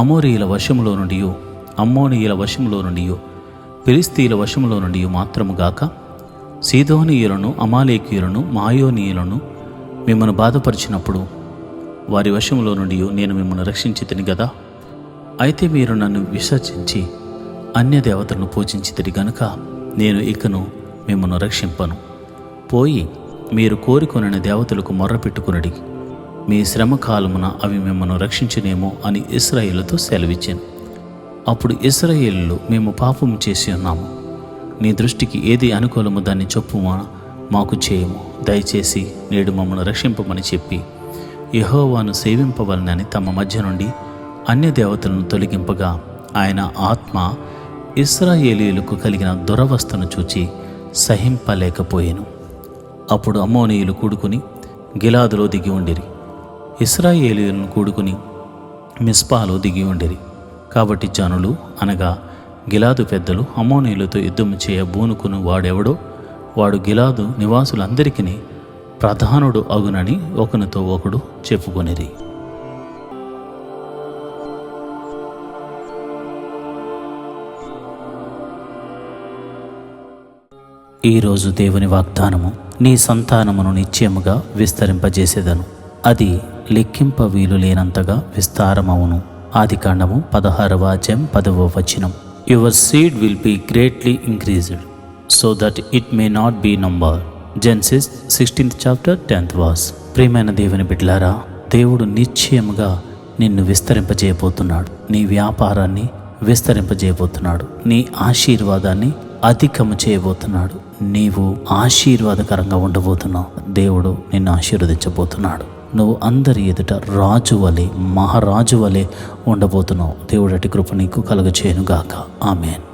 అమోరీయుల వశములో నుండి, అమ్మోనీయుల వశములో నుండి, ఫిలిస్తీయుల వశములో నుండి మాత్రముగాక సీదోనీయులను, అమాలేకీయులను, మాయోనీయులను మిమ్మల్ని బాధపరిచినప్పుడు వారి వశములో నుండి నేను మిమ్మల్ని రక్షించితిని గదా. అయితే మీరు నన్ను విసర్జించి అన్య దేవతలను పూజించితిరి గనుక నేను ఇకను మిమ్మల్ని రక్షింపను. పోయి మీరు కోరుకొనిన దేవతలకు మొర్రపెట్టుకునడి, మీ శ్రమ కాలమున అవి మిమ్మల్ని రక్షించునేమో అని ఇశ్రాయేలుతో సెలవిచ్చాను. అప్పుడు ఇశ్రాయేలీయులు, మేము పాపము చేసి ఉన్నాము, నీ దృష్టికి ఏది అనుకూలమో దాన్ని చొప్పున మాకు చేయము, దయచేసి నేడు మమ్మల్ని రక్షింపమని చెప్పి యెహోవాను సేవింపవలనని తమ మధ్య నుండి అన్య దేవతలను తొలగింపగా ఆయన ఆత్మ ఇశ్రాయేలీయులకు కలిగిన దురవస్థను చూచి సహింపలేకపోయెను. అప్పుడు అమ్మోనీయులు కూడుకుని గిలాదులో దిగి ఉండిరి, ఇశ్రాయేలీయులను కూడుకుని మిస్పాలో దిగి ఉండిరి. కాబట్టి జనులు అనగా గిలాదు పెద్దలు అమ్మోనీయులతో యుద్ధము చేయ బూనుకును వాడెవడో వాడు గిలాదు నివాసులందరికీ ప్రధానుడు అగునని ఒకనితో ఒకడు చెప్పుకొనిరి. ఈరోజు దేవుని వాగ్దానము, నీ సంతానమును నిశ్చయముగా విస్తరింపజేసేదను, అది లెక్కింప వీలు లేనంతగా విస్తారమవును. ఆదికాండము 16వ అధ్యాయం 10వ వచనం. Your seed will be greatly increased so that it may not be numbered. Genesis 16th chapter 10th verse. ప్రియమైన దేవుని బిడ్డలారా, దేవుడు నిశ్చయముగా నిన్ను విస్తరింపజేయబోతున్నాడు. నీ వ్యాపారాన్ని విస్తరింపజేయబోతున్నాడు. నీ ఆశీర్వాదాన్ని అధికము చేయబోతున్నాడు. నీవు ఆశీర్వాదకరంగా ఉండబోతున్నావు. దేవుడు నిన్ను ఆశీర్వదించబోతున్నాడు. నువ్వు అందరి ఎదుట రాజు వలె, మహారాజు వలె ఉండబోతున్నావు. దేవుడి కృప నీకు కలుగచేయునుగాక. ఆమేన్.